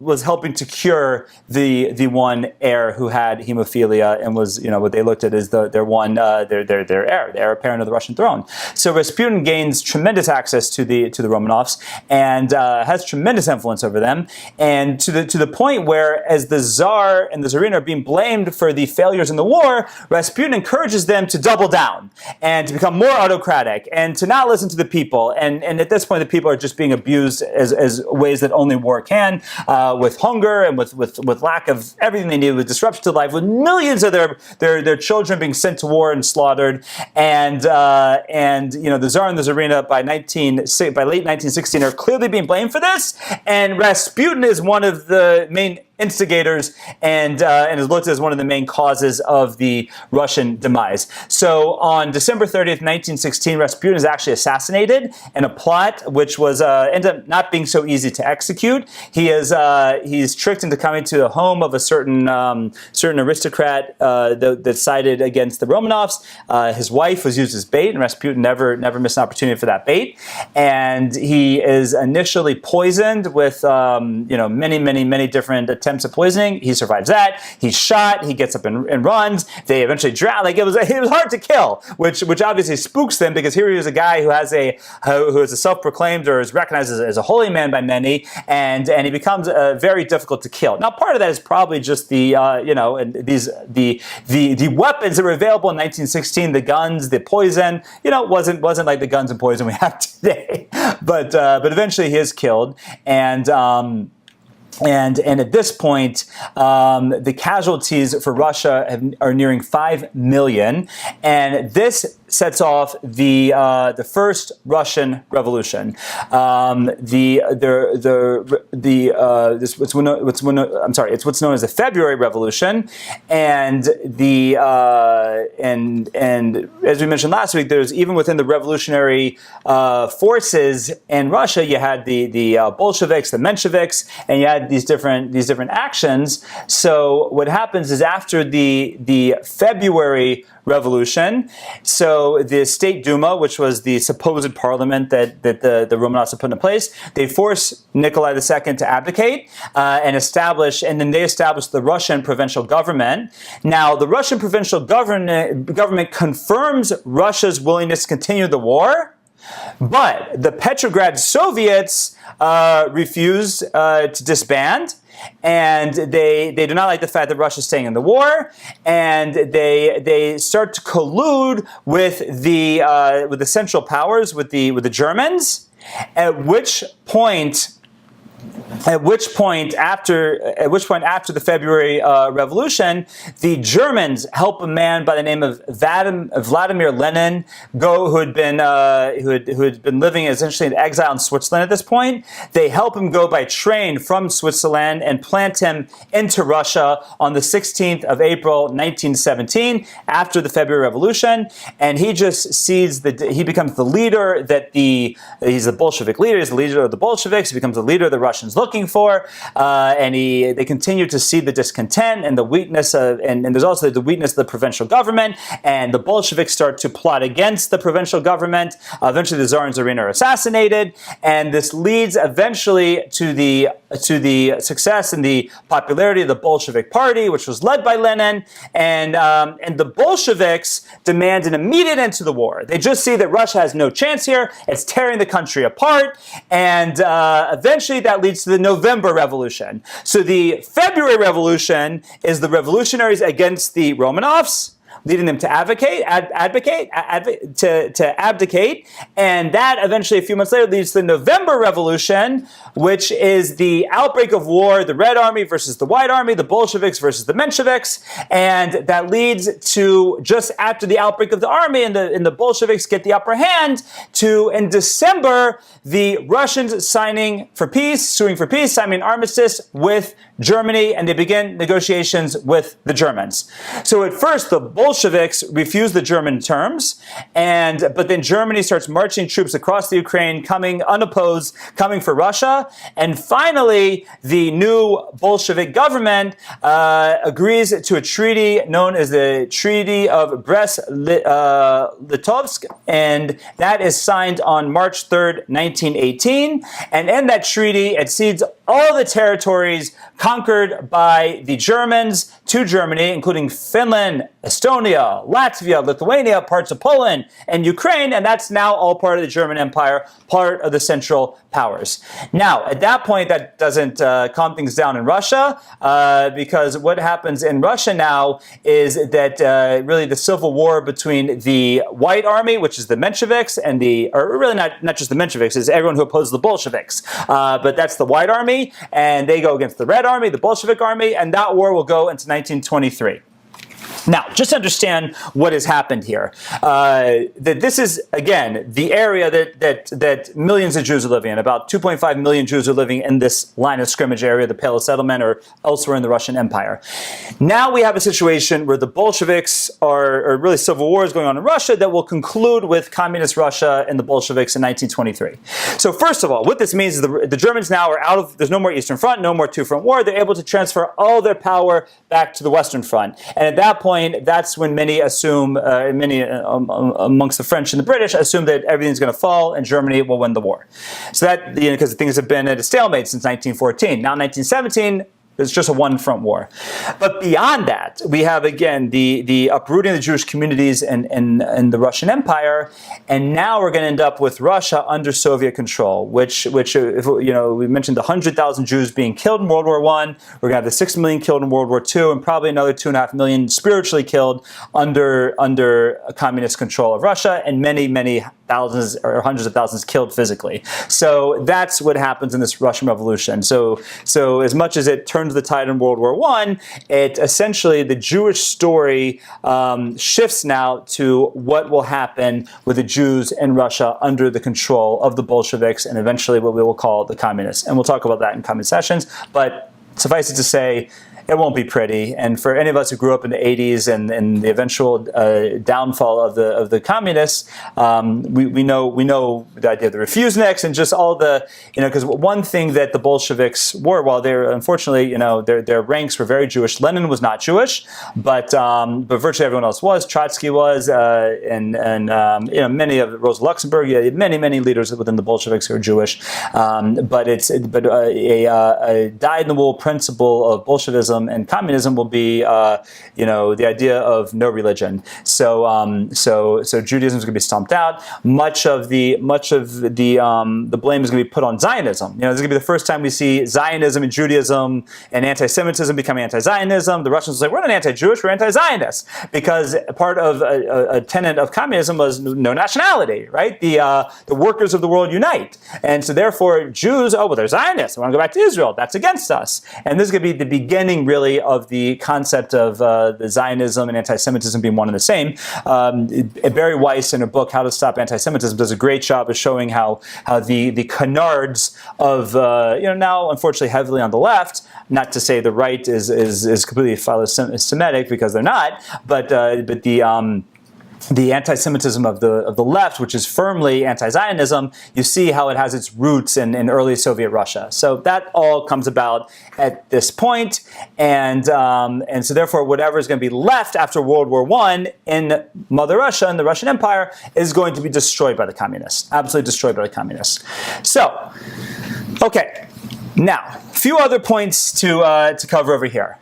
was helping to cure the one heir who had hemophilia and was, what they looked at as their heir, the heir apparent of the Russian throne. So Rasputin gains tremendous access to the Romanovs and has tremendous influence over them, and to the point where, as the Tsar and the Tsarina are being blamed for the failures in the war, Rasputin encourages them to double down and to become more autocratic and to not listen to the people. And at this point, the people are just being abused as ways that only war can, with hunger and with lack of everything they need, with disruption to life, with millions of their children being sent to war and slaughtered. And the Tsar and the Tsarina by late 1916 are clearly being blamed for this, and Rasputin is one of the main instigators and is looked at as one of the main causes of the Russian demise. So on December 30th, 1916, Rasputin is actually assassinated in a plot which was ended up not being so easy to execute. He's tricked into coming to the home of a certain aristocrat that sided against the Romanovs. His wife was used as bait, and Rasputin never missed an opportunity for that bait. And he is initially poisoned with many different attempts at poisoning. He survives that. He's shot. He gets up and runs. They eventually drown. It was hard to kill, which obviously spooks them, because here he is, a guy who is a self-proclaimed or is recognized as a holy man by many, and he becomes very difficult to kill. Now, part of that is probably just the weapons that were available in 1916, the guns, the poison. Wasn't like the guns and poison we have today. But eventually he is killed, and at this point, the casualties for Russia are nearing 5 million, and this sets off the first Russian Revolution. It's what's known as the February Revolution, and as we mentioned last week, there's even within the revolutionary forces in Russia, you had the Bolsheviks, the Mensheviks, and you had these different actions. So what happens is, after the February Revolution, so the State Duma, which was the supposed parliament that the Romanovs had put in place, they force Nikolai II to abdicate and then they establish the Russian provincial government. Now, the Russian provincial government confirms Russia's willingness to continue the war, but the Petrograd Soviets refused to disband, and they do not like the fact that Russia is staying in the war, and they start to collude with the Central Powers, with the Germans. At which point, after the February Revolution, the Germans help a man by the name of Vladimir Lenin who had been living essentially in exile in Switzerland at this point. They help him go by train from Switzerland and plant him into Russia on the 16th of April, 1917, after the February Revolution, and he just sees he becomes the leader he's the Bolshevik leader. He's the leader of the Bolsheviks. He becomes the leader of the Russians looking for, and they continue to see the discontent and the weakness and there's also the weakness of the provincial government, and the Bolsheviks start to plot against the provincial government. Eventually the Tsar and Tsarina are assassinated, and this leads eventually to the success and the popularity of the Bolshevik Party, which was led by Lenin, and the Bolsheviks demand an immediate end to the war. They just see that Russia has no chance here. It's tearing the country apart, and eventually that leads to the November Revolution. So the February Revolution is the revolutionaries against the Romanovs, leading them to abdicate, and that eventually, a few months later, leads to the November Revolution, which is the outbreak of war, the Red Army versus the White Army, the Bolsheviks versus the Mensheviks, and that leads to, just after the outbreak of the army and the Bolsheviks get the upper hand, to, in December, the Russians suing for peace, signing an armistice with Germany, and they begin negotiations with the Germans. So at first, the Bolsheviks Bolsheviks refuse the German terms, but then Germany starts marching troops across the Ukraine, coming unopposed, coming for Russia, and finally the new Bolshevik government agrees to a treaty known as the Treaty of Brest-Litovsk, and that is signed on March 3rd, 1918, and in that treaty it cedes all the territories conquered by the Germans to Germany, including Finland, Estonia, Latvia, Lithuania, parts of Poland, and Ukraine, and that's now all part of the German Empire, part of the Central Powers. Now, at that point, that doesn't calm things down in Russia, because what happens in Russia now is that really the civil war between the White Army, which is the Mensheviks, and or really not just the Mensheviks, it's everyone who opposes the Bolsheviks, but that's the White Army, and they go against the Red Army, the Bolshevik Army, and that war will go into 1923. Now, just understand what has happened here. That this is, again, the area that millions of Jews are living in. About 2.5 million Jews are living in this line of scrimmage area, the Pale of Settlement, or elsewhere in the Russian Empire. Now we have a situation where the Bolsheviks or really civil war is going on in Russia that will conclude with communist Russia and the Bolsheviks in 1923. So first of all, what this means is the Germans now are out of, there's no more Eastern Front, no more Two-Front War. They're able to transfer all their power back to the Western Front. And at that point, that's when many assume, amongst the French and the British, assume that everything's going to fall and Germany will win the war. So that, because things have been at a stalemate since 1914. Now 1917, it's just a one-front war. But beyond that, we have, again, the uprooting of the Jewish communities in the Russian Empire, and now we're going to end up with Russia under Soviet control, which if, we mentioned the 100,000 Jews being killed in World War I, we're going to have the 6 million killed in World War II, and probably another 2.5 million spiritually killed under communist control of Russia, and many thousands or hundreds of thousands killed physically. So that's what happens in this Russian Revolution. So as much as it turns the tide in World War I, it essentially, the Jewish story shifts now to what will happen with the Jews in Russia under the control of the Bolsheviks and eventually what we will call the communists. And we'll talk about that in coming sessions, but suffice it to say, it won't be pretty. And for any of us who grew up in the 80s and the eventual downfall of the communists, we know the idea of the refuseniks and just all the, because one thing that the Bolsheviks were, while they're unfortunately, their ranks were very Jewish. Lenin was not Jewish, but virtually everyone else was. Trotsky was, and many of Rosa Luxemburg, many leaders within the Bolsheviks who are Jewish. But a dyed-in-the-wool principle of Bolshevism and communism will be, the idea of no religion. So Judaism is going to be stomped out. Much of the blame is going to be put on Zionism. This is going to be the first time we see Zionism and Judaism and anti-Semitism becoming anti-Zionism. The Russians will say, we're not anti-Jewish, we're anti-Zionist, because part of a tenet of communism was no nationality, right? The workers of the world unite, and so therefore Jews, they're Zionists. They want to go back to Israel. That's against us. And this is going to be the beginning, really, of the concept of the Zionism and anti-Semitism being one and the same. Barry Weiss, in her book How to Stop Anti-Semitism, does a great job of showing how the canards of now unfortunately heavily on the left, not to say the right is completely philo-Semitic, because they're not, but the anti-Semitism of the left, which is firmly anti-Zionism, you see how it has its roots in early Soviet Russia. So that all comes about at this point, and so therefore whatever is going to be left after World War I in Mother Russia and the Russian Empire is going to be destroyed by the communists, absolutely destroyed by the communists. So, okay, now a few other points to cover over here.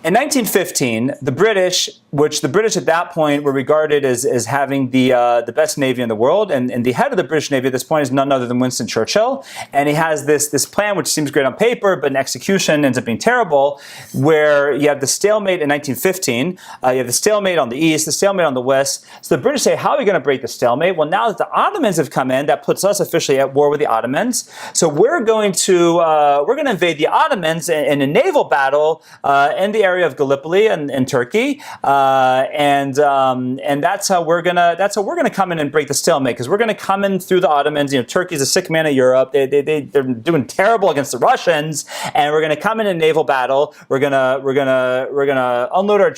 In 1915, the British, which the British at that point were regarded as having the best navy in the world, and the head of the British Navy at this point is none other than Winston Churchill, and he has this plan which seems great on paper, but in execution ends up being terrible, where you have the stalemate in 1915, you have the stalemate on the east, the stalemate on the west. So the British say, how are we going to break the stalemate? Well, now that the Ottomans have come in, that puts us officially at war with the Ottomans. So we're going to invade the Ottomans in a naval battle in the area of Gallipoli in Turkey. and that's how we're gonna come in and break the stalemate, because we're gonna come in through the Ottomans. Turkey's a sick man of Europe. They're doing terrible against the Russians, and we're gonna come in a naval battle. We're gonna unload our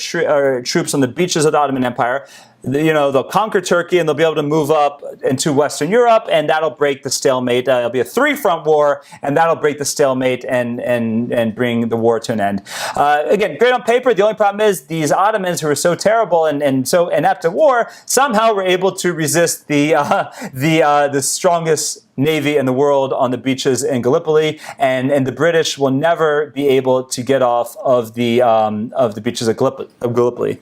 troops on the beaches of the Ottoman Empire. They'll conquer Turkey, and they'll be able to move up into Western Europe, and that'll break the stalemate. It'll be a three-front war, and that'll break the stalemate and bring the war to an end. Again, great on paper. The only problem is these Ottomans, who are so terrible and so inept at war, somehow were able to resist the strongest navy in the world on the beaches in Gallipoli, and the British will never be able to get off of the beaches of Gallipoli.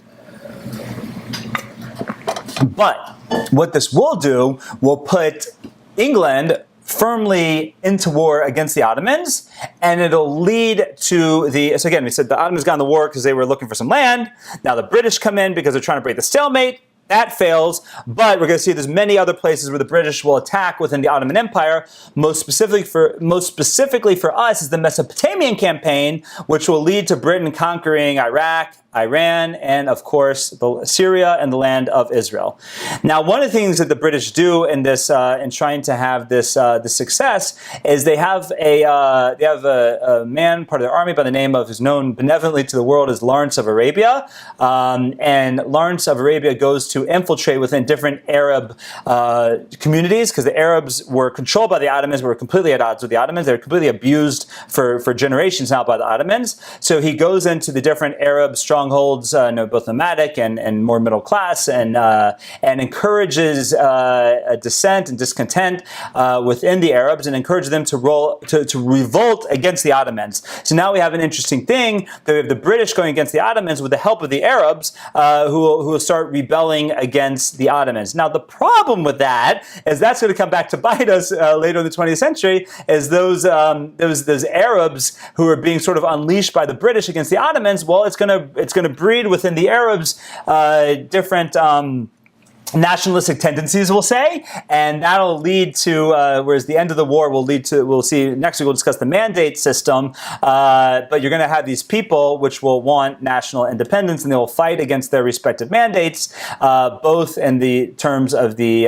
But what this will do will put England firmly into war against the Ottomans, and it'll lead to so again, we said the Ottomans got in the war because they were looking for some land. Now the British come in because they're trying to break the stalemate. That fails, but we're going to see there's many other places where the British will attack within the Ottoman Empire. Most specifically for us is the Mesopotamian Campaign, which will lead to Britain conquering Iraq, Iran, and of course Syria and the land of Israel. Now, one of the things that the British do in this, in trying to have this success, is they have a man, part of their army, by the name of, who's known benevolently to the world as Lawrence of Arabia, and Lawrence of Arabia goes to infiltrate within different Arab communities, because the Arabs were controlled by the Ottomans, were completely at odds with the Ottomans. They were completely abused for generations now by the Ottomans. So he goes into the different Arab strongholds, both nomadic and more middle class, and encourages dissent and discontent within the Arabs, and encourages them to revolt against the Ottomans. So now we have an interesting thing, that we have the British going against the Ottomans with the help of the Arabs, who will start rebelling against the Ottomans. Now the problem with that is that's going to come back to bite us later in the 20th century, is those Arabs who are being sort of unleashed by the British against the Ottomans. Well, it's going to breed within the Arabs different nationalistic tendencies, we'll say, and that'll lead to, whereas the end of the war will lead to, we'll see, next week we'll discuss the mandate system, but you're going to have these people which will want national independence, and they will fight against their respective mandates, both in the terms of the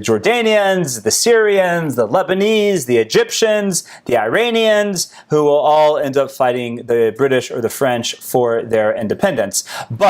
Jordanians, the Syrians, the Lebanese, the Egyptians, the Iranians, who will all end up fighting the British or the French for their independence. But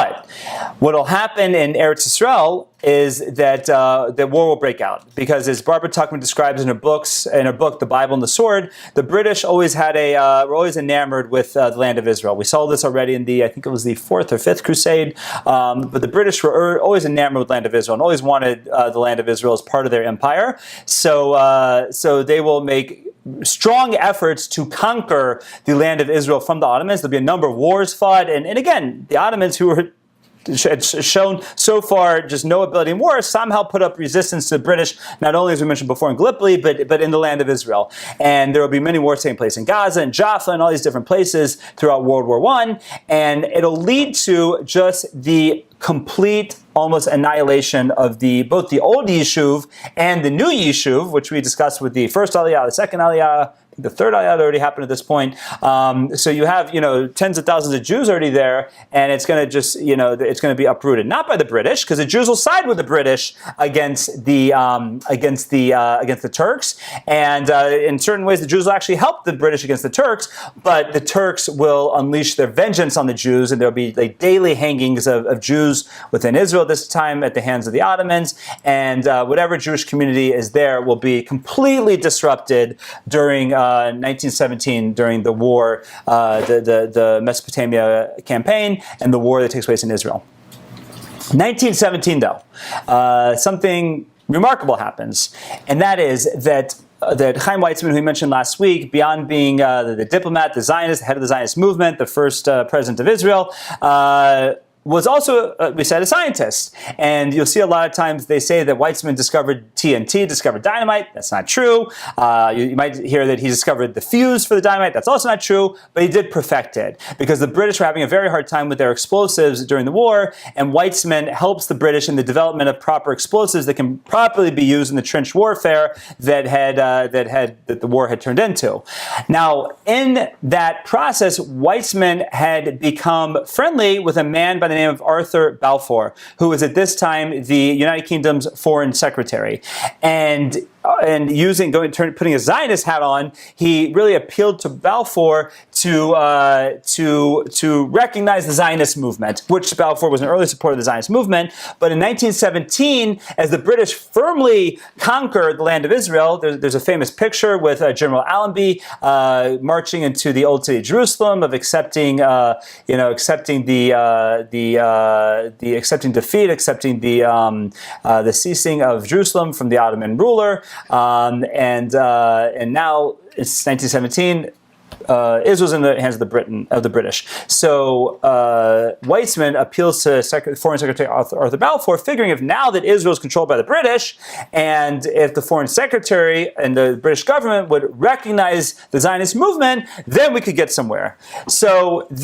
what will happen in Eretz Yisrael is that the war will break out, because, as Barbara Tuchman describes in her book, The Bible and the Sword, the British always were always enamored with the land of Israel. We saw this already in I think it was the 4th or 5th Crusade, but the British were always enamored with the land of Israel and always wanted the land of Israel as part of their empire. So they will make strong efforts to conquer the land of Israel from the Ottomans. There'll be a number of wars fought, and again, the Ottomans, who were had shown so far just no ability in war, somehow put up resistance to the British, not only, as we mentioned before, in Gallipoli, but in the land of Israel. And there will be many wars taking place in Gaza and Jaffa and all these different places throughout World War I, and it'll lead to just the complete, almost annihilation of both the old Yishuv and the new Yishuv, which we discussed with the first Aliyah, the second Aliyah. The third Aliyah already happened at this point. So you have, tens of thousands of Jews already there, and it's going to just, it's going to be uprooted. Not by the British, because the Jews will side with the British against the Turks, and in certain ways the Jews will actually help the British against the Turks. But the Turks will unleash their vengeance on the Jews, and there will be like daily hangings of Jews within Israel this time at the hands of the Ottomans, and whatever Jewish community is there will be completely disrupted during 1917, during the war, the Mesopotamia Campaign, and the war that takes place in Israel. 1917, though, something remarkable happens, and that is that Chaim Weizmann, who we mentioned last week, beyond being the diplomat, the Zionist, the head of the Zionist movement, the first president of Israel, was also, we said, a scientist. And you'll see a lot of times they say that Weizmann discovered TNT, discovered dynamite. That's not true. You might hear that he discovered the fuse for the dynamite. That's also not true. But he did perfect it because the British were having a very hard time with their explosives during the war. And Weizmann helps the British in the development of proper explosives that can properly be used in the trench warfare that the war had turned into. Now, in that process, Weizmann had become friendly with a man by the name of Arthur Balfour, who was at this time the United Kingdom's foreign secretary. And putting a Zionist hat on, he really appealed to Balfour to recognize the Zionist movement, which Balfour was an early supporter of the Zionist movement. But in 1917, as the British firmly conquered the land of Israel, there's a famous picture with General Allenby marching into the Old City of Jerusalem, of accepting defeat, accepting the ceasing of Jerusalem from the Ottoman ruler. And now it's 1917. Israel's in the hands of the British. So Weizmann appeals to Foreign Secretary Arthur Balfour, figuring if now that Israel is controlled by the British, and if the Foreign Secretary and the British government would recognize the Zionist movement, then we could get somewhere. So in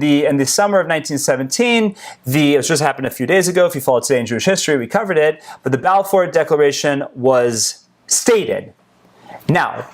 the summer of 1917, it just happened a few days ago. If you follow Today in Jewish History, we covered it. But the Balfour Declaration was stated. Now,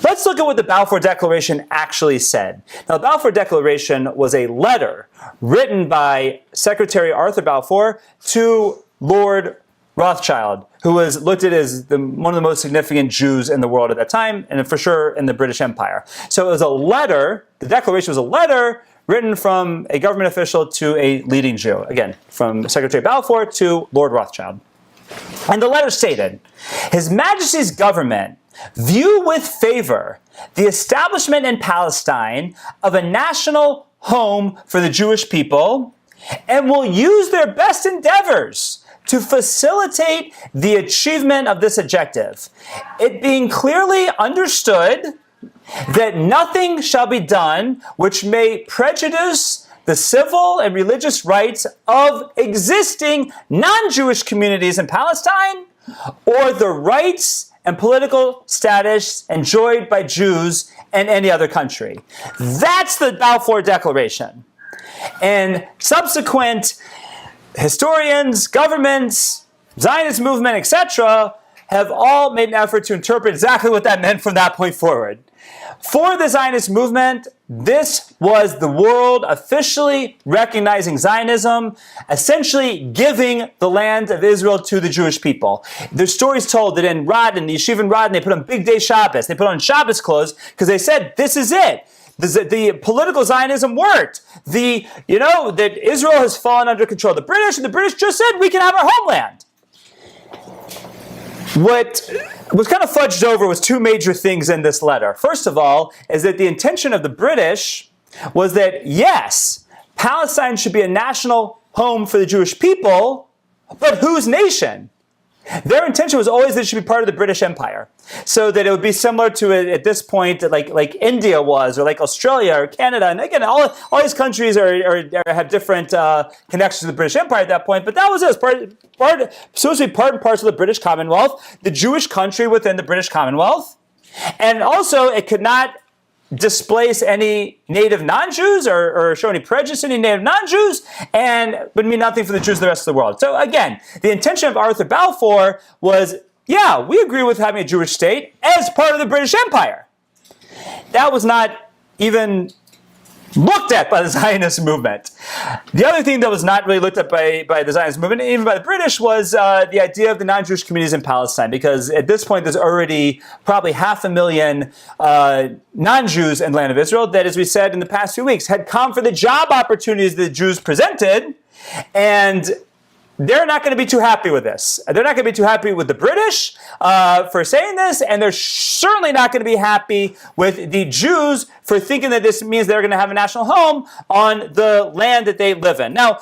let's look at what the Balfour Declaration actually said. Now, the Balfour Declaration was a letter written by Secretary Arthur Balfour to Lord Rothschild, who was looked at as one of the most significant Jews in the world at that time, and for sure in the British Empire. So it was a letter, the declaration was a letter written from a government official to a leading Jew. Again, from Secretary Balfour to Lord Rothschild. And the letter stated, His Majesty's government view with favor the establishment in Palestine of a national home for the Jewish people, and will use their best endeavors to facilitate the achievement of this objective, it being clearly understood that nothing shall be done which may prejudice the civil and religious rights of existing non-Jewish communities in Palestine, or the rights and political status enjoyed by Jews in any other country. That's the Balfour Declaration. And subsequent historians, governments, Zionist movement, etc., have all made an effort to interpret exactly what that meant from that point forward. For the Zionist movement, this was the world officially recognizing Zionism, essentially giving the land of Israel to the Jewish people. There's stories told that in Radin, the yeshiva in Radin, they put on big day Shabbos. They put on Shabbos clothes because they said, this is it. The political Zionism worked. That Israel has fallen under control of the British, and the British just said, we can have our homeland. What was kind of fudged over was two major things in this letter. First of all, is that the intention of the British was that, yes, Palestine should be a national home for the Jewish people, but whose nation? Their intention was always that it should be part of the British Empire, so that it would be similar to at this point, like India was, or like Australia or Canada. And again, all these countries have different connections to the British Empire at that point. But that was it. Supposed to be part and parcel of the British Commonwealth, the Jewish country within the British Commonwealth, and also it could not displace any native non-Jews or show any prejudice to any native non-Jews, and would mean nothing for the Jews of the rest of the world. So again, the intention of Arthur Balfour was, yeah, we agree with having a Jewish state as part of the British Empire. That was not even looked at by the Zionist movement. The other thing that was not really looked at by the Zionist movement, even by the British, was the idea of the non-Jewish communities in Palestine, because at this point there's already probably 500,000 non-Jews in the land of Israel that, as we said in the past few weeks, had come for the job opportunities that the Jews presented, and they're not going to be too happy with this. They're not going to be too happy with the British for saying this, and they're certainly not going to be happy with the Jews for thinking that this means they're going to have a national home on the land that they live in. Now,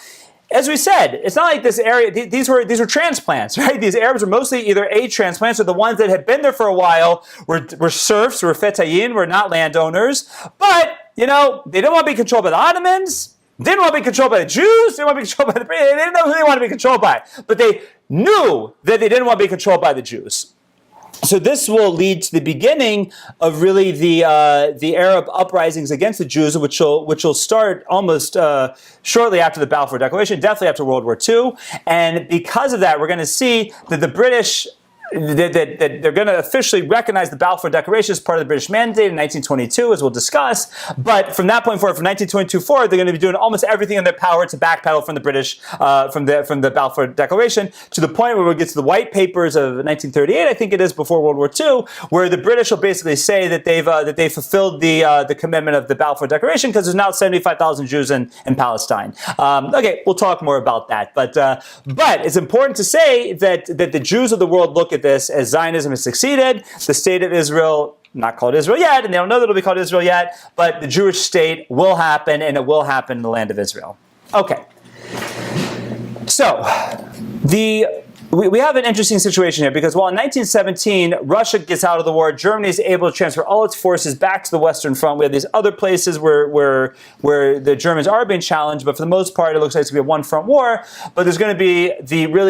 as we said, it's not like this area, these were transplants, right? These Arabs were mostly either A, transplants, or the ones that had been there for a while were serfs, were fetayin, were not landowners. But, they don't want to be controlled by the Ottomans. didn't want to be controlled by the Jews, didn't want to be controlled by the British, they didn't know who they wanted to be controlled by, but they knew that they didn't want to be controlled by the Jews. So this will lead to the beginning of really the Arab uprisings against the Jews, which will start almost shortly after the Balfour Declaration, definitely after World War II. And because of that, we're going to see that the British, that they're going to officially recognize the Balfour Declaration as part of the British Mandate in 1922, as we'll discuss. But from that point forward, from 1922 forward, they're going to be doing almost everything in their power to backpedal from the British, from the Balfour Declaration, to the point where we get to the White Papers of 1938, I think it is, before World War II, where the British will basically say that they've fulfilled the commitment of the Balfour Declaration, because there's now 75,000 Jews in Palestine. Okay, we'll talk more about that. But it's important to say that the Jews of the world look at this as Zionism has succeeded. The state of Israel, not called Israel yet, and they don't know that it'll be called Israel yet, but the Jewish state will happen, and it will happen in the land of Israel. Okay. So, we have an interesting situation here, because while in 1917, Russia gets out of the war, Germany is able to transfer all its forces back to the Western Front. We have these other places where the Germans are being challenged, but for the most part, it looks like it's going to be a one-front war. But there's going to be the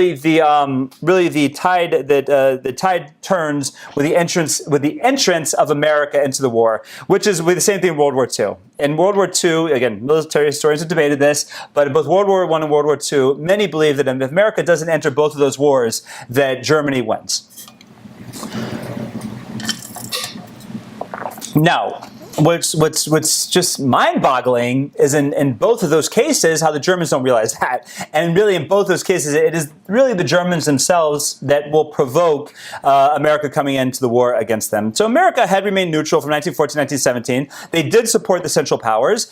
tide turns with the entrance of America into the war, which is the same thing in World War II. In World War II, again, military historians have debated this, but in both World War I and World War II, many believe that if America doesn't enter both of those wars, that Germany wins. Now, what's just mind-boggling is in both of those cases how the Germans don't realize that. And really, in both those cases, it is really the Germans themselves that will provoke America coming into the war against them. So America had remained neutral from 1914 to 1917. They did support the Central Powers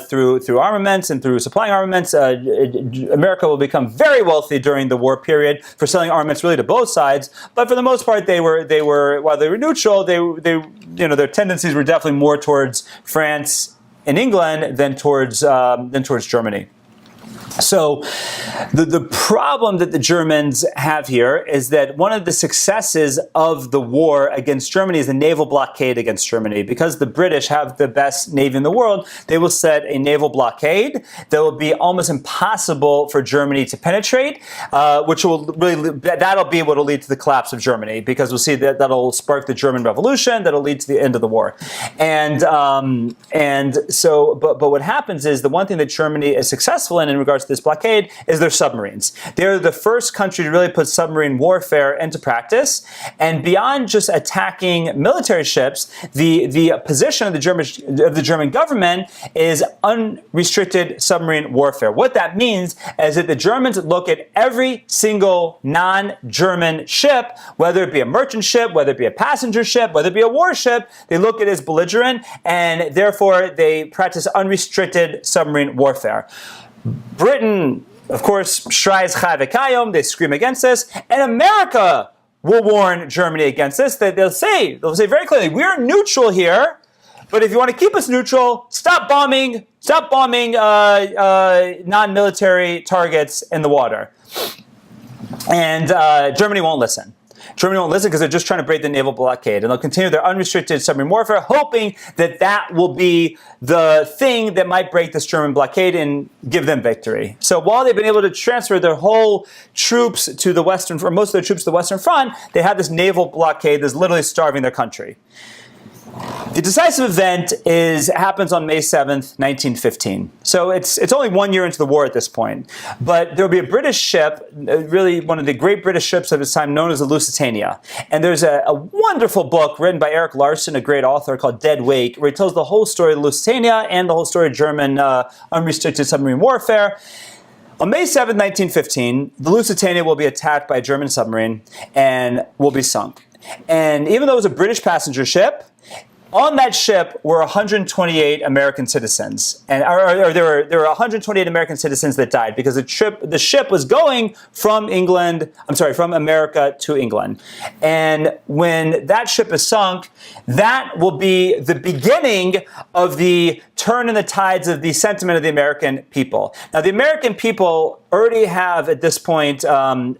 through armaments and through supplying armaments. America will become very wealthy during the war period for selling armaments really to both sides. But for the most part, they were while they were neutral, their tendencies were definitely more towards France and England than towards Germany. So the problem that the Germans have here is that one of the successes of the war against Germany is the naval blockade against Germany. Because the British have the best navy in the world, they will set a naval blockade that will be almost impossible for Germany to penetrate, which will really, that'll be what will lead to the collapse of Germany, because we'll see that that'll spark the German Revolution, that'll lead to the end of the war. But what happens is the one thing that Germany is successful in regards to this blockade is their submarines. They're the first country to really put submarine warfare into practice. And beyond just attacking military ships, the position of the German government is unrestricted submarine warfare. What that means is that the Germans look at every single non-German ship, whether it be a merchant ship, whether it be a passenger ship, whether it be a warship, they look at it as belligerent, and therefore they practice unrestricted submarine warfare. Britain, of course, shries chai v'kayom, they scream against this, and America will warn Germany against this. They'll say very clearly, we're neutral here, but if you want to keep us neutral, stop bombing non-military targets in the water. And Germany won't listen. Germany won't listen because they're just trying to break the naval blockade. And they'll continue their unrestricted submarine warfare, hoping that that will be the thing that might break this German blockade and give them victory. So while they've been able to transfer their whole troops to the Western Front, most of their troops to the Western Front, they have this naval blockade that's literally starving their country. The decisive event happens on May 7th, 1915. So it's only 1 year into the war at this point. But there will be a British ship, really one of the great British ships of its time, known as the Lusitania. And there's a wonderful book written by Eric Larson, a great author, called Dead Wake, where he tells the whole story of the Lusitania and the whole story of German unrestricted submarine warfare. On May 7, 1915, the Lusitania will be attacked by a German submarine and will be sunk. And even though it was a British passenger ship, on that ship were 128 American citizens, and there were 128 American citizens that died because the ship was going from America to England. And when that ship is sunk, that will be the beginning of the turn in the tides of the sentiment of the American people. Now, the American people already have at this point, a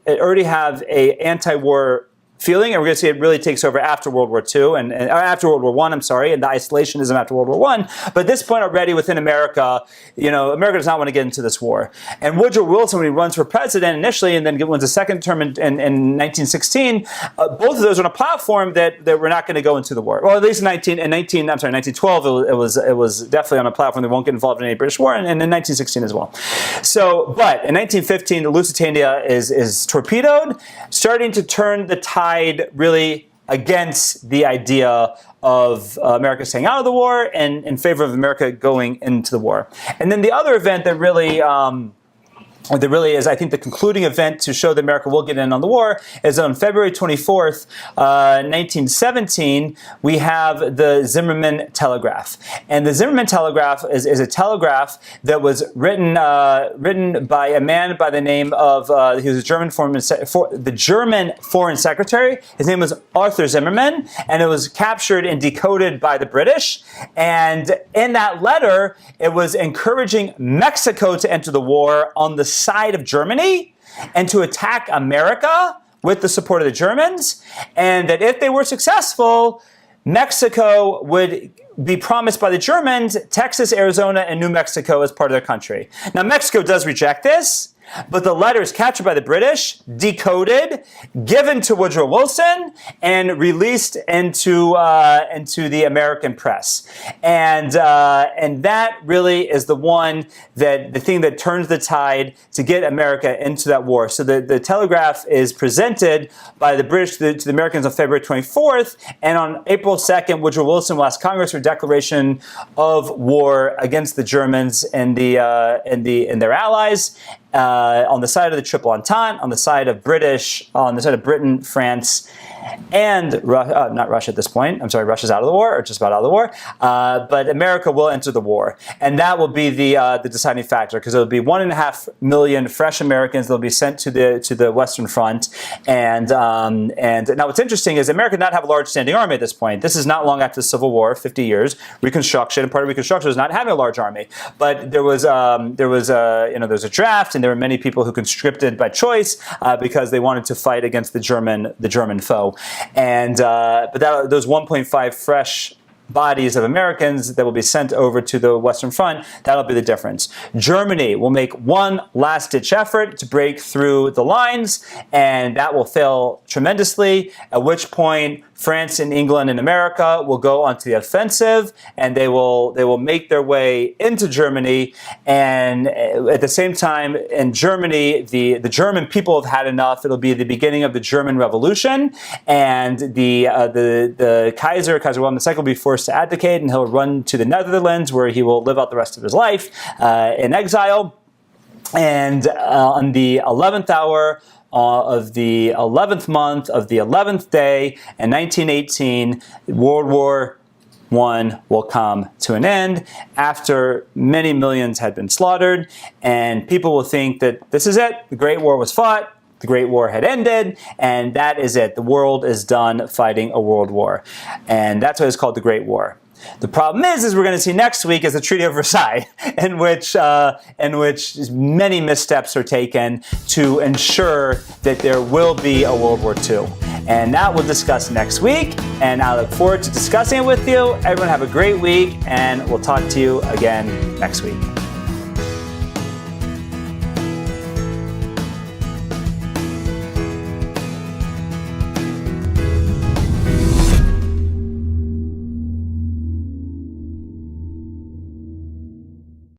anti-war feeling, and we're going to see it really takes over after World War II and after World War I, and the isolationism after World War I. But at this point already within America, America does not want to get into this war. And Woodrow Wilson, when he runs for president initially and then wins a second term in 1916, both of those are on a platform that we're not going to go into the war. Well, at least in 1912, it was definitely on a platform that won't get involved in any British war, and in 1916 as well. So, but in 1915, the Lusitania is torpedoed, starting to turn the tide really against the idea of America staying out of the war and in favor of America going into the war. And then the other event that really is, I think, the concluding event to show that America will get in on the war is on February 24th, 1917, we have the Zimmerman Telegraph. And the Zimmerman Telegraph is a telegraph that was written by a man by the name of, he was the German Foreign Secretary. His name was Arthur Zimmerman, and it was captured and decoded by the British. And in that letter, it was encouraging Mexico to enter the war on the side of Germany and to attack America with the support of the Germans, and that if they were successful, Mexico would be promised by the Germans Texas, Arizona, and New Mexico as part of their country. Now, Mexico does reject this, but the letter is captured by the British, decoded, given to Woodrow Wilson, and released into the American press. And that really is the thing that turns the tide to get America into that war. So the telegraph is presented by the British to the Americans on February 24th, and on April 2nd, Woodrow Wilson will ask Congress for a declaration of war against the Germans and their allies. On the side of the Triple Entente, on the side of Britain, France, and not Russia at this point. I'm sorry, Russia's out of the war, or just about out of the war. But America will enter the war, and that will be the deciding factor, because there will be 1.5 million fresh Americans that will be sent to the Western Front. And now what's interesting is America did not have a large standing army at this point. This is not long after the Civil War, 50 years. Reconstruction, and part of Reconstruction was not having a large army, but there was a draft, and there were many people who conscripted by choice because they wanted to fight against the German foe. And but those 1.5 fresh bodies of Americans that will be sent over to the Western Front, that'll be the difference. Germany will make one last-ditch effort to break through the lines, and that will fail tremendously, at which point France and England and America will go onto the offensive, and they will make their way into Germany. And at the same time, in Germany, the German people have had enough. It'll be the beginning of the German Revolution, and the Kaiser Wilhelm II will be forced to abdicate, and he'll run to the Netherlands, where he will live out the rest of his life in exile. And on the 11th hour of the 11th month of the 11th day in 1918, World War I will come to an end after many millions had been slaughtered, and people will think that this is it. The Great War was fought. The Great War had ended, and that is it. The world is done fighting a world war, and that's why it's called the Great War. The problem is we're going to see next week is the Treaty of Versailles, in which many missteps are taken to ensure that there will be a World War II. And that we'll discuss next week, and I look forward to discussing it with you. Everyone have a great week, and we'll talk to you again next week.